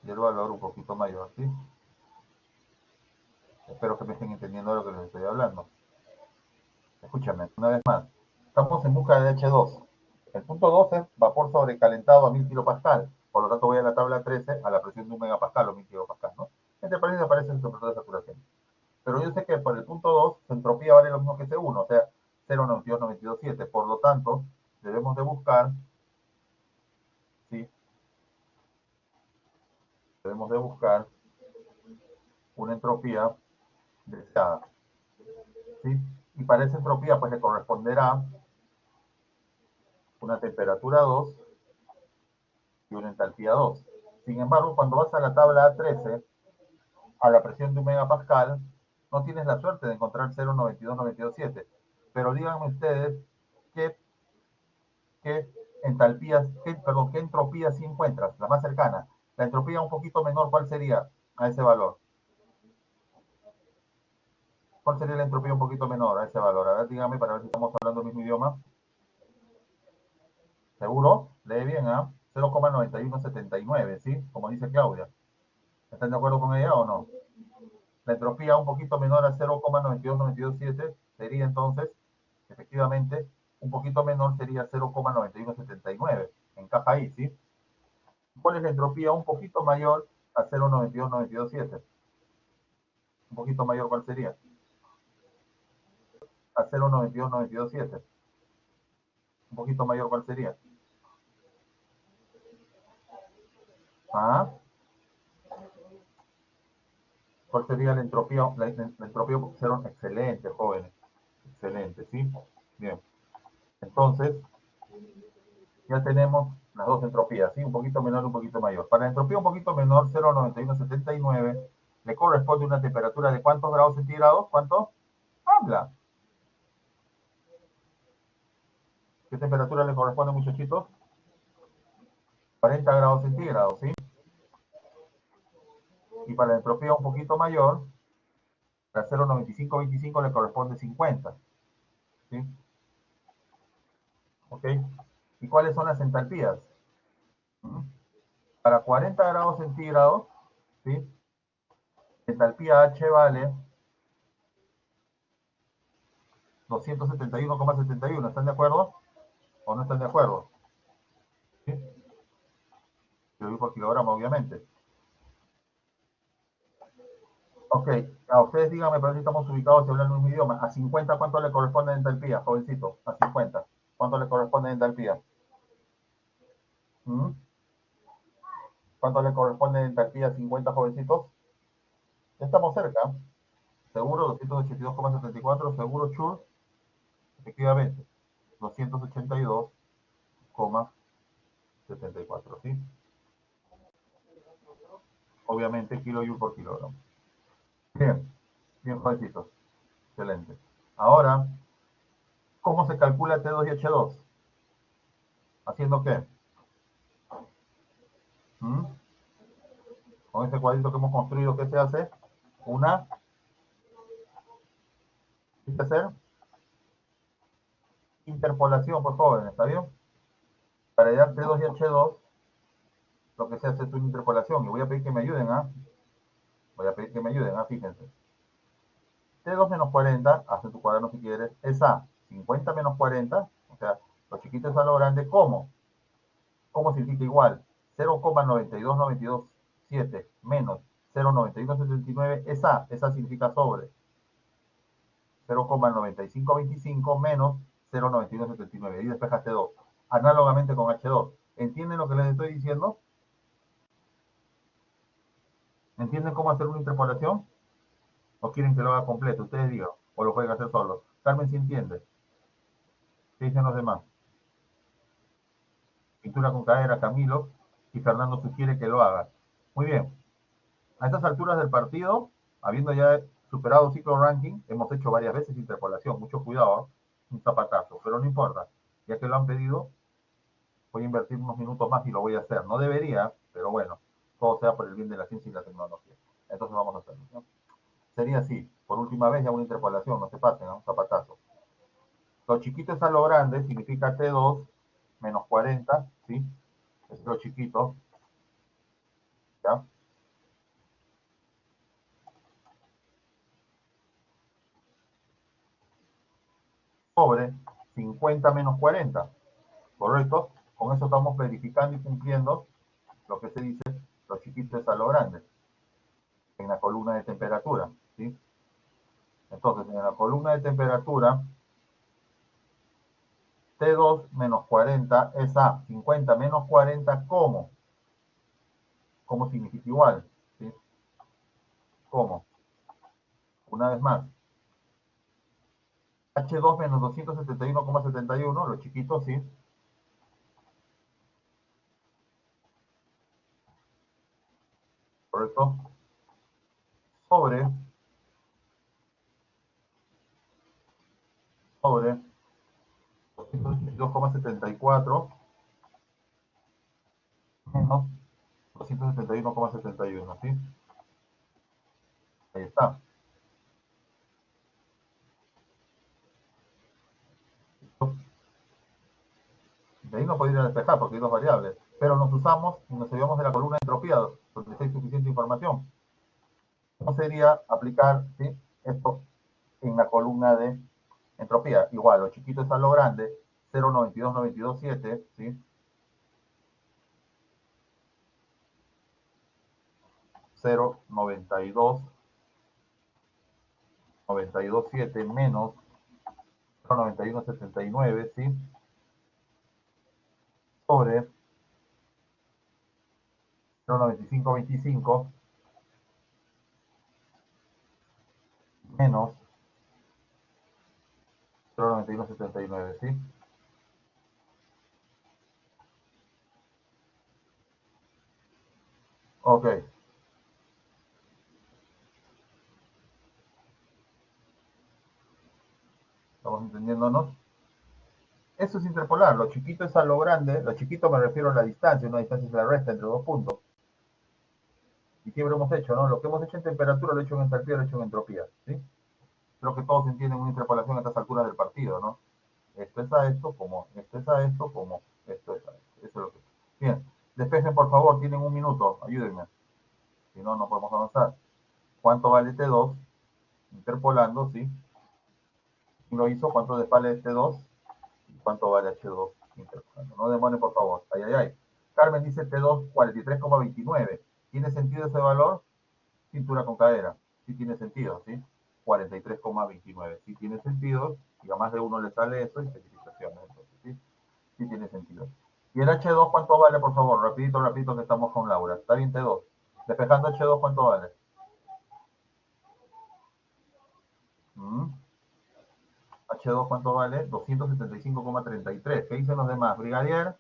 y el valor un poquito mayor, ¿sí? Espero que me estén entendiendo de lo que les estoy hablando. Escúchame, una vez más. Estamos en busca de H2. El punto 2 es vapor sobrecalentado a 1000 kilopascal. Por lo tanto, voy a la tabla 13 a la presión de 1 megapascal o 1000 kilopascal, ¿no? Entre paréntesis aparece el temperatura de saturación. Pero yo sé que por el punto 2 su entropía vale lo mismo que C1, o sea, 0,92927. Por lo tanto, debemos de buscar, ¿sí? Debemos de buscar una entropía deseada, ¿sí? Y para esa entropía, pues le corresponderá una temperatura 2 y una entalpía 2. Sin embargo, cuando vas a la tabla A13, a la presión de 1 megapascal, no tienes la suerte de encontrar 0,92927. Pero díganme ustedes qué, qué entalpías, qué entropía sí encuentras, la más cercana. La entropía un poquito menor, ¿cuál sería a ese valor? ¿Cuál sería la entropía un poquito menor a ese valor? A ver, dígame para ver si estamos hablando el mismo idioma. ¿Seguro? Lee bien, ¿ah? 0,9179, ¿sí? Como dice Claudia. ¿Están de acuerdo con ella o no? La entropía un poquito menor a 0,92927 sería entonces, efectivamente, un poquito menor sería 0,9179. Encaja ahí, ¿sí? ¿Cuál es la entropía un poquito mayor a 0,92927? Un poquito mayor, ¿cuál sería? A 0,92927. Un poquito mayor, ¿cuál sería? ¿Ah? ¿Cuál sería la entropía? La entropía cero, excelente, jóvenes. Excelente, ¿sí? Bien. Entonces, ya tenemos las dos entropías, ¿sí? Un poquito menor y un poquito mayor. Para la entropía un poquito menor, 0,9179, le corresponde una temperatura de ¿cuántos grados centígrados? ¿Cuánto? Habla. ¿Qué temperatura le corresponde, muchachitos? 40 grados centígrados, ¿sí? Y para la entropía un poquito mayor, la 0,9525 le corresponde 50, ¿sí? ¿Ok? ¿Y cuáles son las entalpías? Para 40 grados centígrados, ¿sí? Entalpía H vale 271,71. ¿Están de acuerdo o no están de acuerdo? ¿Sí? Yo por kilogramo, obviamente. Ok, a ustedes díganme, pero si estamos ubicados y hablando un idioma. ¿A 50 cuánto le corresponde de entalpía, jovencito? A 50. ¿Cuánto le corresponde de entalpía? ¿Mm? ¿Cuánto le corresponde de entalpía a 50, jovencitos? Ya estamos cerca. Seguro, 282,74. Seguro, Chur. Efectivamente, 282,74. ¿Sí? Obviamente, kilo joule por kilogramo. Bien, bien, jovencitos. Excelente. Ahora, ¿cómo se calcula T2 y H2? ¿Haciendo qué? ¿Mm? Con este cuadrito que hemos construido, ¿qué se hace? Una, ¿qué hay que hacer? Interpolación, por jóvenes, ¿está bien? Para hallar T2 y H2, lo que se hace es una interpolación. Y voy a pedir que me ayuden, ¿ah? Voy a pedir que me ayuden, ¿ah? Fíjense. T2 menos 40, hace tu cuaderno si quieres, es A. 50 menos 40, o sea, lo chiquito es a lo grande, ¿cómo? ¿Cómo significa igual? 0,92927 menos 0,9179 es A. Esa significa sobre. 0,9525 menos 0,9179. Y despejaste 2. Análogamente con H2. ¿Entienden lo que les estoy diciendo? ¿Entienden cómo hacer una interpolación? ¿O quieren que lo haga completo? Ustedes digan. O lo pueden hacer solos. Carmen, ¿sí entiende? ¿Qué dicen los demás? Pintura con cadera, Camilo, y Fernando sugiere que lo haga. Muy bien. A estas alturas del partido, habiendo ya superado ciclo ranking, hemos hecho varias veces interpolación. Mucho cuidado, un zapatazo, pero no importa. Ya que lo han pedido, voy a invertir unos minutos más y lo voy a hacer. No debería, pero bueno, todo sea por el bien de la ciencia y la tecnología. Entonces vamos a hacerlo, ¿no? Sería así, por última vez ya una interpolación, no se pasen, ¿no? Un zapatazo. Lo chiquito es a lo grande, significa T2 menos 40, ¿sí? Es lo chiquito, ¿ya? Sobre 50 menos 40, ¿correcto? Con eso estamos verificando y cumpliendo lo que se dice, lo chiquito es a lo grande, en la columna de temperatura, ¿sí? Entonces, en la columna de temperatura, T2 menos 40 es a 50 menos 40, ¿cómo? ¿Cómo significa igual? ¿Sí? ¿Cómo? Una vez más, H2 menos 271,71, lo chiquito, ¿sí? ¿Correcto? Sobre, sobre 282,74 menos 271,71, ¿sí? Ahí está. De ahí no podría despejar porque hay dos variables, pero nos usamos y nos ayudamos de la columna de entropía, donde hay suficiente información. ¿Cómo sería aplicar, ¿sí?, esto en la columna de entropía? Igual, lo chiquito es a lo grande, 0,92927, ¿sí? 0,92927 menos 0,9179, ¿sí? Sobre 0,9525 menos 0,9179, ¿sí? Ok, estamos entendiéndonos. Eso es interpolar, lo chiquito es a lo grande, lo chiquito me refiero a la distancia, una distancia es la resta entre dos puntos. Y siempre hemos hecho, ¿no? Lo que hemos hecho en temperatura lo he hecho en entalpía, lo he hecho en entropía, ¿sí? Creo que todos entienden una interpolación a estas alturas del partido, ¿no? Esto es a esto, como esto es a esto, como esto es a esto. Eso es lo que... Bien, despejen por favor, tienen un minuto, ayúdenme, si no, no podemos avanzar. ¿Cuánto vale T2? Interpolando, ¿sí? ¿Quién lo hizo? ¿Cuánto vale T2? ¿Cuánto vale H2? Interpolando. No demoren, por favor. Ay, ay, ay. Carmen dice T2 43,29. ¿Tiene sentido ese valor? Cintura con cadera. Sí tiene sentido, ¿sí? 43,29. Sí tiene sentido. Y a más de uno le sale eso y felicitaciones. Entonces, ¿sí? Sí tiene sentido. ¿Y el H2 cuánto vale, por favor? Rapidito, rapidito, que estamos con Laura. Está bien T2. Despejando H2, ¿cuánto vale? ¿Mm? H2, ¿cuánto vale? 275,33. ¿Qué dicen los demás? Brigadier,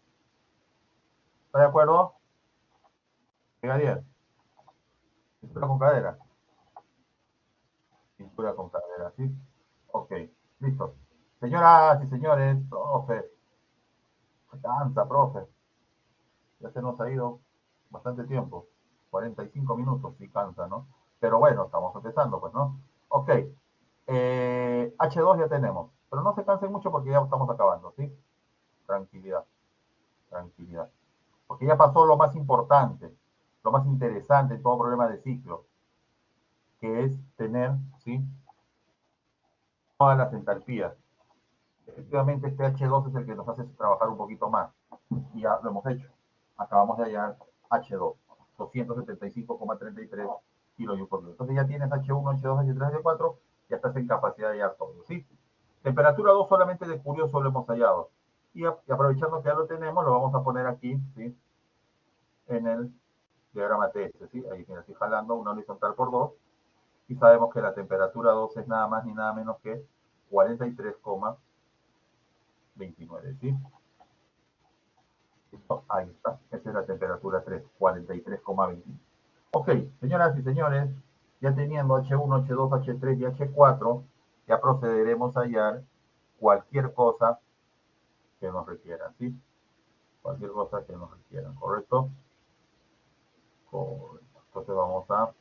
¿está de acuerdo? Brigadier, cintura con cadera. Cintura con cadera, ¿sí? Ok, listo. Señoras y señores, profe, se cansa, profe. Ya se nos ha ido bastante tiempo. 45 minutos, sí cansa, ¿no? Pero bueno, estamos empezando, pues, ¿no? Ok, H2 ya tenemos. Pero no se cansen mucho porque ya estamos acabando, ¿sí? Tranquilidad, tranquilidad. Porque ya pasó lo más importante, lo más interesante en todo problema de ciclo, que es tener, ¿sí?, todas las entalpías. Efectivamente, este H2 es el que nos hace trabajar un poquito más. Y ya lo hemos hecho. Acabamos de hallar H2, 275,33 kilojoule por litro. Entonces ya tienes H1, H2, H3, H4, ya estás en capacidad de hallar todo, ¿sí? Temperatura 2 solamente de curioso lo hemos hallado. Y aprovechando que ya lo tenemos, lo vamos a poner aquí, ¿sí?, en el diagrama TS, ¿sí? Ahí me estoy jalando una horizontal por 2 y sabemos que la temperatura 2 es nada más ni nada menos que 43,29, ¿sí? Listo, ahí está. Esa es la temperatura 3, 43,29. Ok, señoras y señores, ya teniendo H1, H2, H3 y H4, ya procederemos a hallar cualquier cosa que nos requieran, ¿sí? Cualquier cosa que nos requieran, ¿correcto? Correcto. Entonces vamos a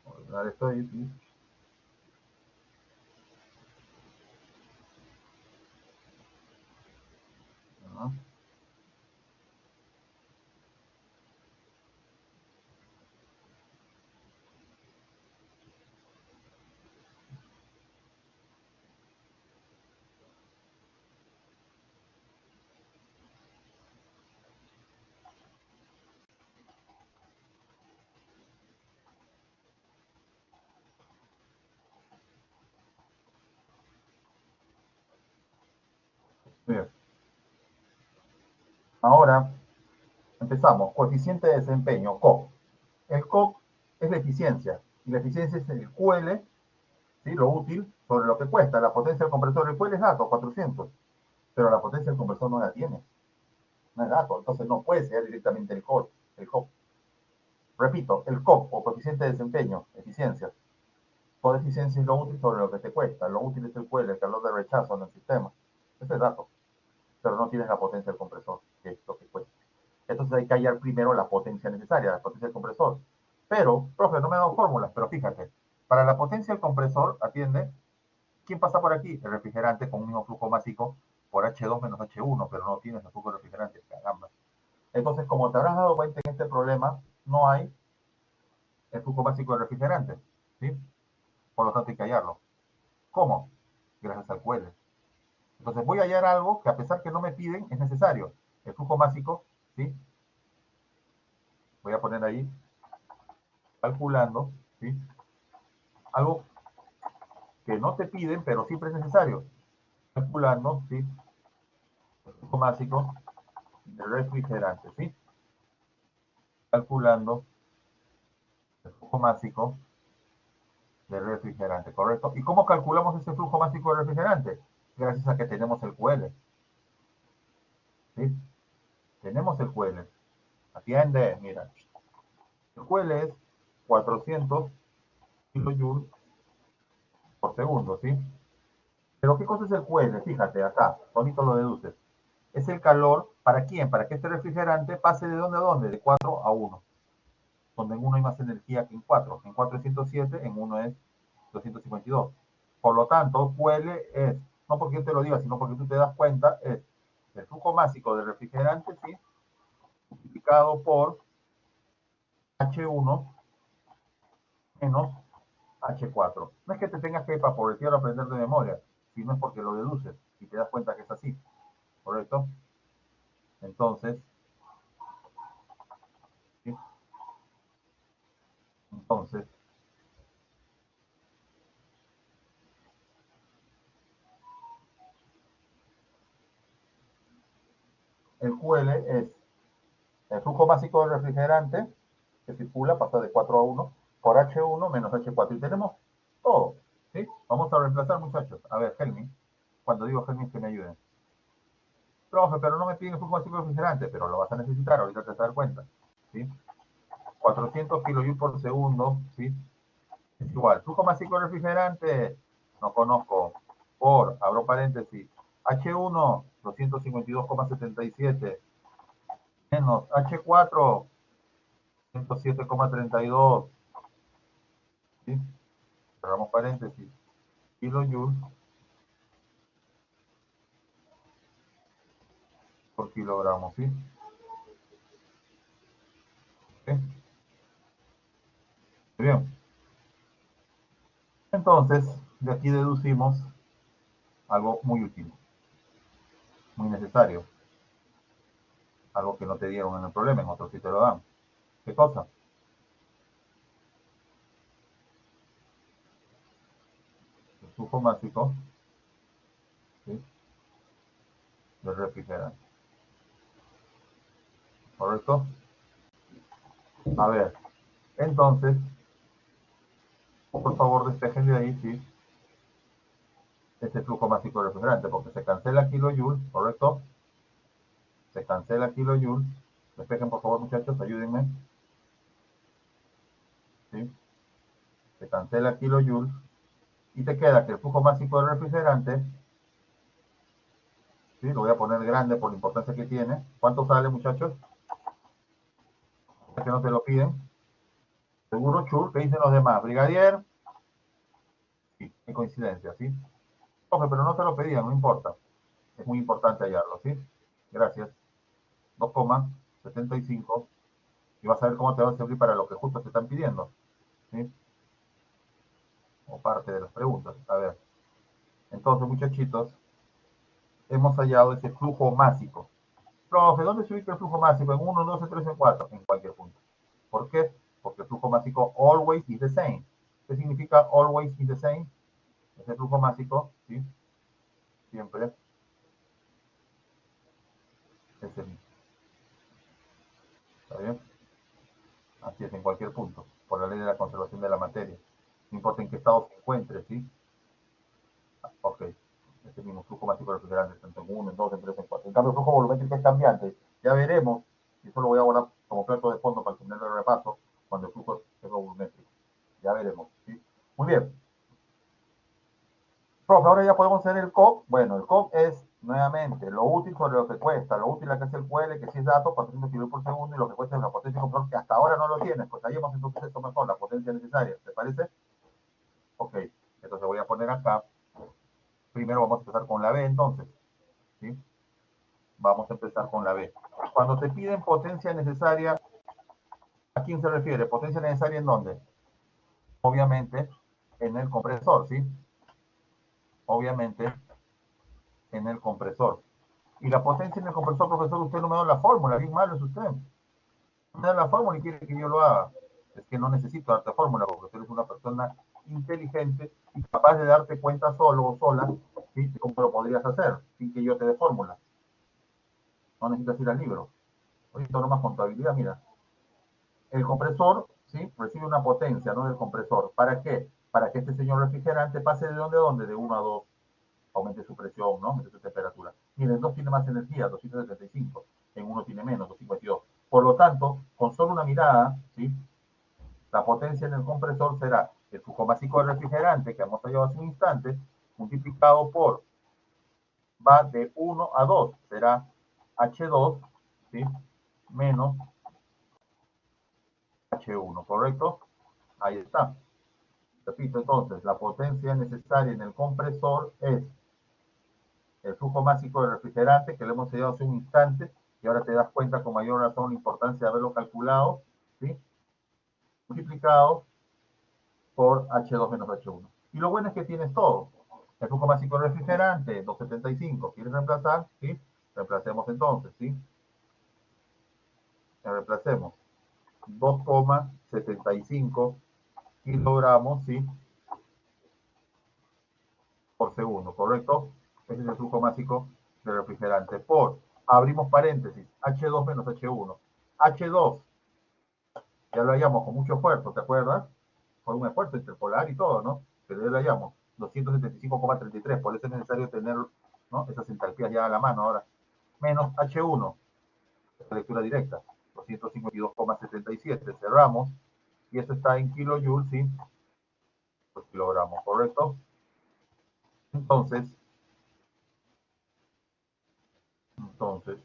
ordenar esto ahí, ¿sí? Ajá. Bien. Ahora empezamos. Coeficiente de desempeño, COP. El COP es la eficiencia, y la eficiencia es el QL, ¿sí? Lo útil sobre lo que cuesta. La potencia del compresor, el QL es dato, 400, pero la potencia del compresor no la tiene, no es dato, entonces no puede ser directamente el COP. El COP. Repito, el COP o coeficiente de desempeño, eficiencia. Toda eficiencia es lo útil sobre lo que te cuesta. Lo útil es el QL, el calor de rechazo en el sistema. Ese es dato, pero no tienes la potencia del compresor, que es lo que cuesta. Entonces hay que hallar primero la potencia necesaria, la potencia del compresor. Pero, profe, no me he dado fórmulas, pero fíjate, para la potencia del compresor, atiende, ¿quién pasa por aquí? El refrigerante con un mismo flujo másico por H2 menos H1, pero no tienes el flujo de refrigerante, caramba. Entonces, como te habrás dado cuenta en este problema, no hay el flujo básico de refrigerante, ¿sí? Por lo tanto, hay que hallarlo. ¿Cómo? Gracias al QL. Entonces, voy a hallar algo que a pesar que no me piden, es necesario. El flujo básico, ¿sí? Voy a poner ahí, calculando, ¿sí? Algo que no te piden, pero siempre es necesario. Calculando, ¿sí? El flujo básico de refrigerante, ¿sí? Calculando el flujo básico de refrigerante, ¿correcto? ¿Y cómo calculamos ese flujo básico de refrigerante? Gracias a que tenemos el QL, ¿sí? Tenemos el QL. Atiende, mira. El QL es 400 kilojoules por segundo, ¿sí? Pero ¿qué cosa es el QL? Fíjate, acá, solito lo deduces. Es el calor, ¿para quién? Para que este refrigerante pase de dónde a dónde, de 4 a 1. Donde en 1 hay más energía que en 4. En 4 es 107, en 1 es 252. Por lo tanto, QL es, no porque yo te lo diga, sino porque tú te das cuenta, es el flujo másico del refrigerante, ¿sí? Multiplicado por H1 menos H4. No es que te tengas que ir para poder aprender de memoria, sino es porque lo deduces y te das cuenta que es así, ¿correcto? Entonces, ¿sí? Entonces, el QL es el flujo básico del refrigerante que circula, pasa de 4 a 1 por H1 menos H4. Y tenemos todo, ¿sí? Vamos a reemplazar, muchachos. A ver, Helmi, cuando digo Helmi, que me ayuden. Profe, pero no me piden el flujo básico del refrigerante, pero lo vas a necesitar, ahorita te vas a dar cuenta, ¿sí? 400 kilojoules por segundo, ¿sí? Es igual. Flujo masivo de refrigerante, no conozco. Por, abro paréntesis, H1, 252,77, menos H4, 107,32, ¿sí? Cerramos paréntesis, kilojoules por kilogramo, ¿sí? ¿Sí? Bien. Entonces, de aquí deducimos algo muy útil, muy necesario, algo que no te dieron en el problema, en otros sí te lo dan. ¿Qué cosa? El flujo másico, ¿sí? Del refrigerante, ¿correcto? A ver, entonces, por favor, despejen de ahí, sí. es el flujo másico del refrigerante, porque se cancela kilojoules, ¿correcto? Se cancela kilojoules. Despejen, por favor, muchachos, ayúdenme. ¿Sí? Se cancela kilojoules. Y te queda que el flujo másico del refrigerante, ¿sí? Lo voy a poner grande por la importancia que tiene. ¿Cuánto sale, muchachos? Es que no te lo piden. Seguro, Chur, ¿qué dicen los demás? Brigadier. Sí, qué coincidencia, ¿sí? Oye, pero no te lo pedían, no importa. Es muy importante hallarlo, ¿sí? Gracias. 2,75. Y vas a ver cómo te va a servir para lo que justo te están pidiendo, ¿sí? O parte de las preguntas. A ver. Entonces, muchachitos, hemos hallado ese flujo másico. Profe, ¿dónde se ubica el flujo másico? ¿En 1, 2, 3, en 4? En cualquier punto. ¿Por qué? Porque el flujo másico always is the same. ¿Qué significa always is the same? Ese flujo másico, ¿sí? Siempre es el mismo. ¿Está bien? Así es, en cualquier punto, por la ley de la conservación de la materia. No importa en qué estado se encuentre, ¿sí? Ok. Este mismo flujo másico refrigerante, tanto en 1, en 2, en 3, en 4. En cambio, el flujo volumétrico es cambiante. Ya veremos, y eso lo voy a guardar como plato de fondo para el final del repaso, cuando el flujo es volumétrico. Ya veremos, ¿sí? Muy bien. Profe, ahora ya podemos hacer el COP. Bueno, el COP es, nuevamente, lo útil sobre lo que cuesta. Lo útil acá es el QL, que sí es dato, 400 kb por segundo, y lo que cuesta es la potencia de control, que hasta ahora no lo tienes. Pues ahí hemos entonces esto mejor, la potencia necesaria. ¿Te parece? Ok. Entonces voy a poner acá. Primero vamos a empezar con la B, entonces. ¿Sí? Vamos a empezar con la B. Cuando te piden potencia necesaria, ¿a quién se refiere? ¿Potencia necesaria en dónde? Obviamente, en el compresor, ¿sí? Obviamente, en el compresor. Y la potencia en el compresor, profesor, usted no me da la fórmula, bien malo es usted. No me da la fórmula y quiere que yo lo haga. Es que no necesito darte fórmula, porque usted es una persona inteligente y capaz de darte cuenta solo o sola, ¿sí? De cómo lo podrías hacer, sin que yo te dé fórmula. No necesitas ir al libro. Ahorita nomás contabilidad, mira. El compresor, ¿sí? Recibe una potencia, ¿no? Del compresor. ¿Para qué? Para que este señor refrigerante pase de dónde a dónde, de 1 a 2, aumente su presión, ¿no? Aumente su temperatura. Miren, 2 tiene más energía, 275. En uno tiene menos, 252. Por lo tanto, con solo una mirada, ¿sí? La potencia en el compresor será el flujo másico del refrigerante, que hemos hallado hace un instante, multiplicado por, va de 1 a 2, será H2, ¿sí? Menos H1, ¿correcto? Ahí está. Repito, entonces, la potencia necesaria en el compresor es el flujo másico del refrigerante, que lo hemos hallado hace un instante, y ahora te das cuenta con mayor razón la importancia de haberlo calculado, ¿sí? Multiplicado por H2 menos H1. Y lo bueno es que tienes todo. El flujo másico del refrigerante, 275. ¿Quieres reemplazar? ¿Sí? Reemplacemos entonces, ¿sí? Reemplacemos 2,75 kilogramos, ¿sí? Por segundo, ¿correcto? Ese es el flujo másico del refrigerante. Por, abrimos paréntesis, H2 menos H1. H2, ya lo hallamos con mucho esfuerzo, ¿te acuerdas? Fue un esfuerzo interpolar y todo, ¿no? Pero ya lo hallamos, 275,33. Por eso es necesario tener, ¿no? Esas entalpías ya a la mano ahora. Menos H1, lectura directa, 252,77. Cerramos, y esto está en kilojoules, ¿sí? Por kilogramos, ¿correcto? Entonces, entonces,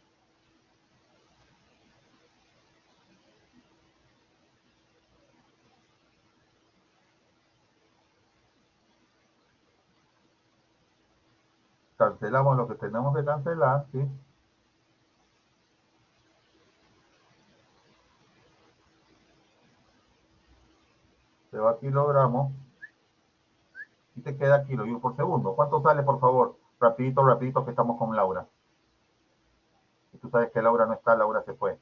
cancelamos lo que tenemos que cancelar, ¿sí? Se va a kilogramos y te queda kilojoules por segundo. ¿Cuánto sale, por favor? Rapidito, rapidito, que estamos con Laura. Y tú sabes que Laura no está, Laura se fue.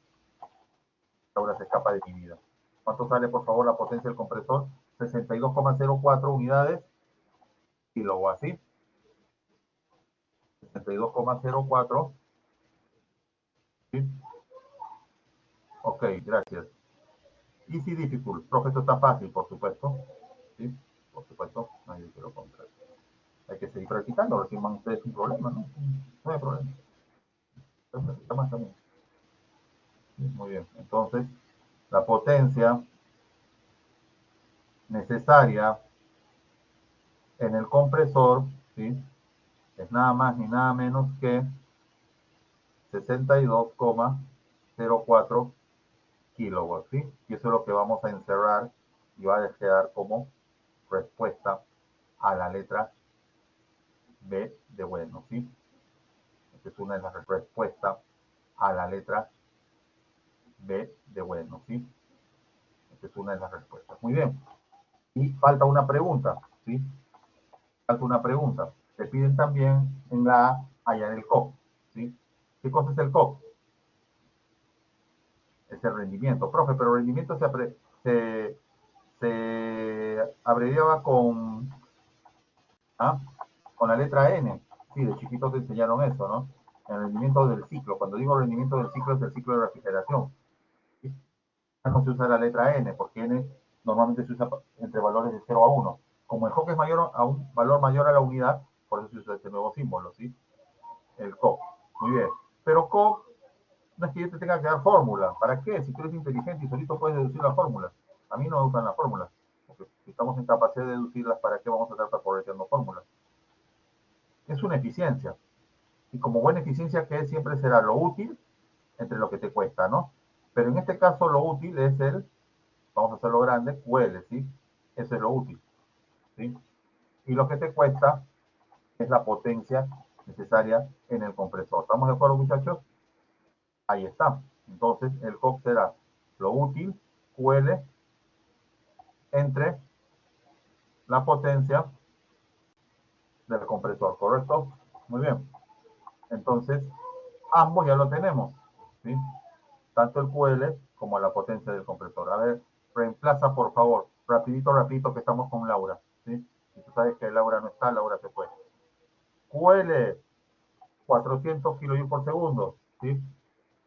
Laura se escapa de mi vida. ¿Cuánto sale, por favor, la potencia del compresor? 62,04 unidades kilowatt, ¿sí? 62,04, ¿sí? Ok, gracias. Easy difficult. Profe, esto está fácil, por supuesto. ¿Sí? Por supuesto, nadie te lo compra. Hay que seguir practicando. explicando recién van ustedes sin problema, ¿no? No hay problema. Está más también. Muy bien. Entonces, la potencia necesaria en el compresor, ¿sí? Es nada más ni nada menos que 62,04 kilowatts, ¿sí? Y eso es lo que vamos a encerrar y va a quedar como respuesta a la letra B de bueno, ¿sí? Esta es una de las respuestas a la letra B de bueno, ¿sí? Esta es una de las respuestas. Muy bien. Y falta una pregunta, ¿sí? Falta una pregunta. Te piden también en la A hallar el COP, ¿sí? ¿Qué cosa es el COP? Es el rendimiento. Profe, pero el rendimiento se abreviaba ¿ah? Con la letra N. Sí, de chiquitos te enseñaron eso, ¿no? El rendimiento del ciclo. Cuando digo rendimiento del ciclo es el ciclo de refrigeración. ¿Sí? No se usa la letra N, porque N normalmente se usa entre valores de 0 a 1. Como el COP es mayor a un valor mayor a la unidad, por eso se usa este nuevo símbolo, ¿sí? El COP. Muy bien. Pero COP no es que yo te tenga que dar fórmula. ¿Para qué? Si tú eres inteligente y solito puedes deducir las fórmulas. A mí no me gustan las fórmulas. Porque si estamos en capacidad de deducirlas, ¿para qué vamos a estar corrigiendo fórmulas? Es una eficiencia. Y como buena eficiencia, que siempre será lo útil entre lo que te cuesta, ¿no? Pero en este caso lo útil es vamos a hacerlo grande, QL, ¿sí? Eso es lo útil, ¿sí? Y lo que te cuesta es la potencia necesaria en el compresor. ¿Estamos de acuerdo, muchachos? Ahí está. Entonces, el COP será lo útil, QL, entre la potencia del compresor, ¿correcto? Muy bien. Entonces, ambos ya lo tenemos, ¿sí? Tanto el QL como la potencia del compresor. A ver, reemplaza, por favor. Rapidito, rapidito, que estamos con Laura, ¿sí? Si tú sabes que Laura no está, Laura se fue. QL, 400 kilojoules por segundo, ¿sí?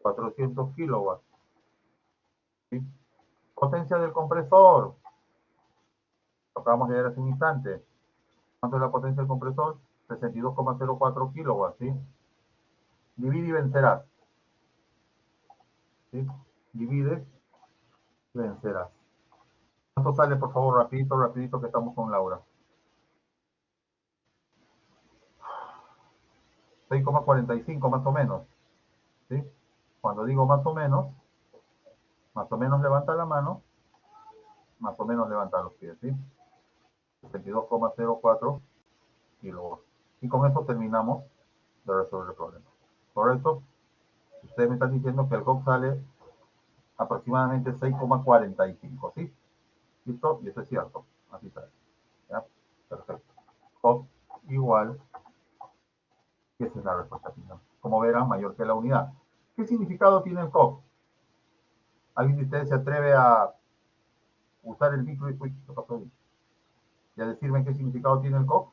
400 kilowatts, ¿sí? Potencia del compresor, lo acabamos de ver hace un instante. ¿Cuánto es la potencia del compresor? 62,04 kilowatts, ¿sí? Divide y vencerás, ¿sí? Divide y vencerás. ¿Cuánto sale, por favor? Rapidito, rapidito, que estamos con Laura. 6,45 más o menos, ¿sí? Cuando digo más o menos levanta la mano, más o menos levanta los pies, ¿sí? 62,04 kilowatts. Y con eso terminamos de resolver el problema. ¿Correcto? Ustedes me están diciendo que el COP sale aproximadamente 6,45, ¿sí? ¿Listo? Y eso es cierto. Así sale. ¿Ya? Perfecto. COP igual, y esa es la respuesta final. Como verán, mayor que la unidad. ¿Qué significado tiene el COP? ¿Alguien de ustedes se atreve a usar el micro y a decirme qué significado tiene el COP?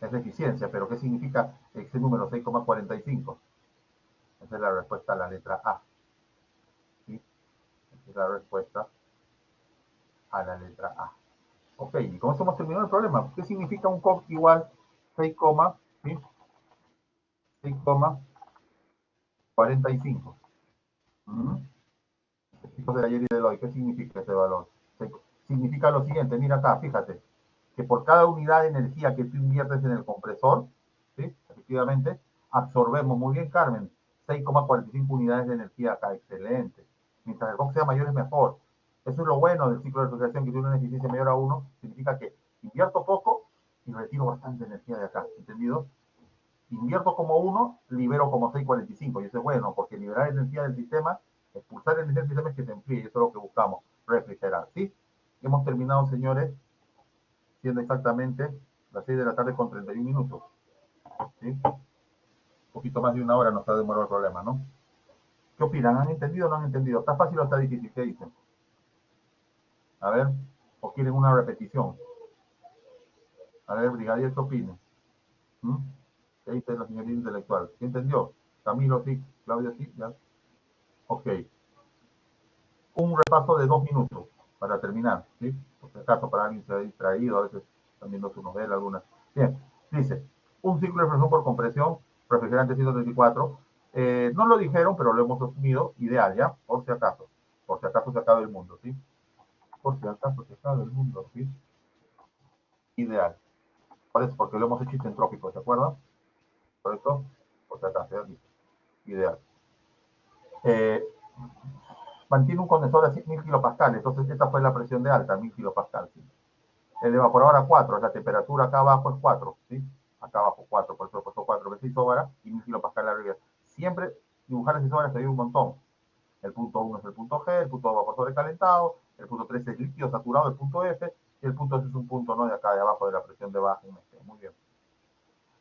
Es la eficiencia, pero ¿qué significa ese número 6,45? Esa es la respuesta a la letra A. ¿Sí? Esa es la respuesta a la letra A. Ok, y con eso hemos terminado el problema. ¿Qué significa un COP igual 6, ¿sí? 6,45? Chicos de ayer y de hoy, ¿qué significa ese valor? Significa lo siguiente, mira acá, fíjate, que por cada unidad de energía que tú inviertes en el compresor, ¿sí? Efectivamente, absorbemos, muy bien Carmen, 6,45 unidades de energía acá, excelente. Mientras el COP sea mayor es mejor. Eso es lo bueno del ciclo de asociación, que tiene una eficiencia mayor a 1, significa que invierto poco y retiro bastante energía de acá, ¿entendido? Invierto como 1, libero como 6,45, y eso es bueno, porque liberar energía del sistema, expulsar energía del sistema es que se enfríe, y eso es lo que buscamos, refrigerar, ¿sí? Hemos terminado, señores, siendo exactamente las 6 de la tarde con 31 minutos, ¿sí? Un poquito más de una hora nos ha demorado el problema, ¿no? ¿Qué opinan? ¿Han entendido o no han entendido? ¿Está fácil o está difícil? ¿Qué dicen? A ver, ¿o quieren una repetición? A ver, brigadier, ¿qué opina? ¿Mm? ¿Qué dice la señorita intelectual? ¿Qué entendió? Camilo sí, Claudia sí, ya. Ok. Un repaso de 2 minutos. para terminar, ¿sí? Por si acaso para alguien se ha distraído, a veces están viendo su novela, alguna. Bien, dice, un ciclo de refrigeración por compresión, refrigerante 134, no lo dijeron, pero lo hemos asumido, ideal, ¿ya? Por si acaso se acabe el mundo, ¿sí? Por si acaso se acabe el mundo, ¿sí? Ideal. Por eso, porque lo hemos hecho isentrópico, ¿se acuerdan? Por eso, por si acaso, ¿ya? Ideal. Eh, mantiene un condensador a 1000 kilopascales, entonces esta fue la presión de alta, 1000 kilopascales. ¿Sí? El evaporador a 4, la temperatura acá abajo es 4, ¿sí? Acá abajo 4, por eso he puesto 4 veces isóbara y 1000 kilopascales arriba. Siempre dibujar las isóbaras te ayuda un montón. El punto 1 es el punto G, el punto 2 vapor sobrecalentado, el punto 3 es líquido saturado, el punto F, y el punto S es un punto, ¿no? De acá de abajo de la presión de baja. Muy bien.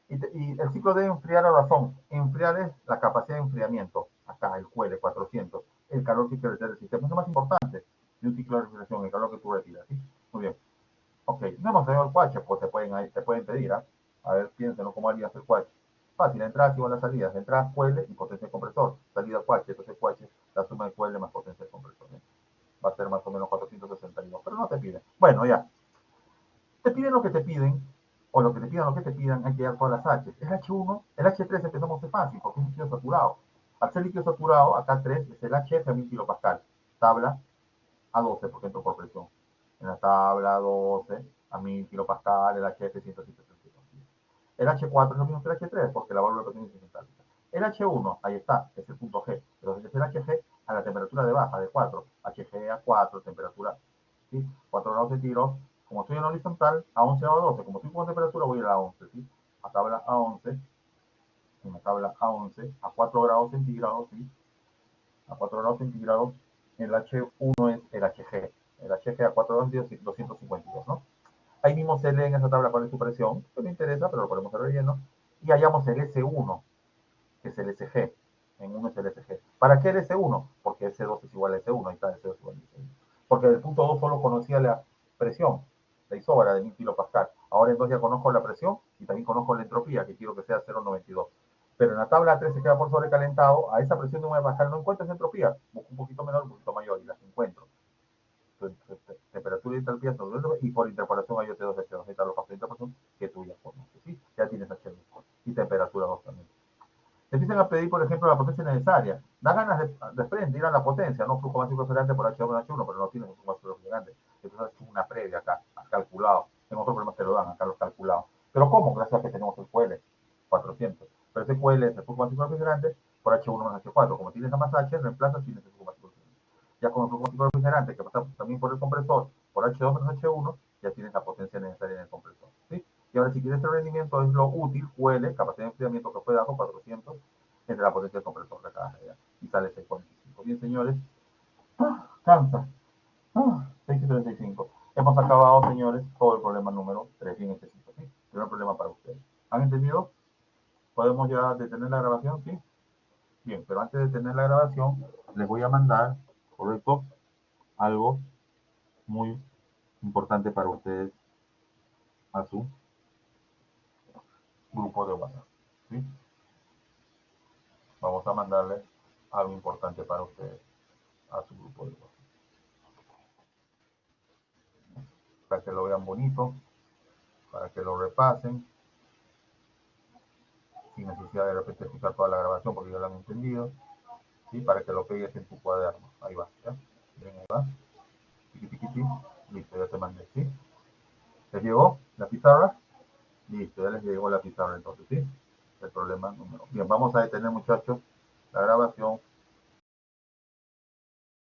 Y el ciclo de enfriar a razón. Enfriar es la capacidad de enfriamiento. Acá, el QL 400. El calor que quiere el sistema. Es lo más importante de un ciclo de refrigeración, el calor que tú retiras. ¿Sí? Muy bien. Ok, no hemos tenido el cuache, pues te pueden pedir. ¿eh? A ver, piénsenlo cómo harías el cuache. Fácil, entradas igual a salidas. Entradas QL y potencia de compresor. Salida cuache. Entonces cuache, la suma de QL más potencia de compresor. ¿eh? Va a ser más o menos 462. Pero no te piden. Bueno, ya. Te piden lo que te piden, o lo que te pidan, lo que te pidan, hay que dar todas las H. El H1, el H3 empezamos de fácil, porque es líquido saturado. Al ser líquido saturado, acá 3 es el HF a 1000 kilopascal. Tabla a 12, porque entro por presión. En la tabla 12 a 1000 kilopascal, el HF 172. El H4 es lo mismo que el H3, porque la válvula de presión es isentálica. El H1, ahí está, es el punto G. Entonces es el HG a la temperatura de baja de 4. HG a 4, temperatura, ¿sí? 4 grados centígrados. Como estoy en la horizontal, a 11 o a 12. Como estoy con temperatura, voy a la 11, ¿sí? A tabla a 11, en la tabla a 11, a 4 grados centígrados, ¿sí? A 4 grados centígrados, el H1 es el HG. El HG a 4 grados centígrados, 252, ¿no? Ahí mismo se lee en esa tabla cuál es su presión, que me interesa, pero lo ponemos al relleno. Y hallamos el S1, que es el SG. En uno es el SG. ¿Para qué el S1? Porque S2 es igual a S1, ahí está el S2 igual a S1. Porque el punto 2 solo conocía la presión, la isóbara de 1000 kilopascal. Ahora entonces ya conozco la presión y también conozco la entropía, que quiero que sea 0,92. Pero en la tabla 3 se queda por sobrecalentado, a esa presión de 1 pascal no encuentro esa entropía, busco un poquito menor, un poquito mayor y las encuentro. Temperatura y entropía y por interpolación hay H2, H2, ahí están los factores de interpolación que tú ya conoces, ¿sí? Ya tienes H2 y temperatura 2 también. Te empiezan a pedir, por ejemplo, la potencia necesaria. Da ganas de frente, ir a la potencia, no flujo máximo refrigerante por H2 con H1, pero no tienes un flujo máximo refrigerante. Entonces has hecho una previa acá, has calculado. En otros problemas te lo dan, acá lo has calculado. Pero ¿cómo? Gracias a que tenemos el QL 400. Pero ese QL es el flujo máximo refrigerante por H1 más H4. Como tienes a más H, reemplazas y tienes el flujo máximo refrigerante. Ya con el flujo máximo refrigerante, que pasa también por el compresor, por H2 menos H1, ya tienes la potencia necesaria en el compresor. ¿Sí? Y ahora, si quieres el rendimiento, es lo útil, QL, capacidad de enfriamiento que fue dado, 400, entre la potencia del compresor de cada área. Y sale 645. Bien, señores. Cansa. 6:35. Hemos acabado, señores, todo el problema número 3. Bien, necesito. ¿Sí? Primer problema para ustedes. ¿Han entendido? ¿Podemos ya detener la grabación? ¿Sí? Bien, pero antes de detener la grabación, les voy a mandar, correcto, algo muy importante para ustedes a su grupo de WhatsApp. ¿Sí? Vamos a mandarle algo importante para ustedes a su grupo de WhatsApp. Para que lo vean bonito, para que lo repasen, sin necesidad de repente escuchar toda la grabación porque ya lo han entendido, ¿sí? Para que lo pegues en tu cuaderno. Ahí va, ¿ya? Bien, ahí va. Tiqui, tiqui, tiqui. Listo, ya te mandé, ¿sí? ¿Les llegó la pizarra? Listo, ya les llegó la pizarra entonces, ¿sí? El problema número. Bien, vamos a detener, muchachos, la grabación.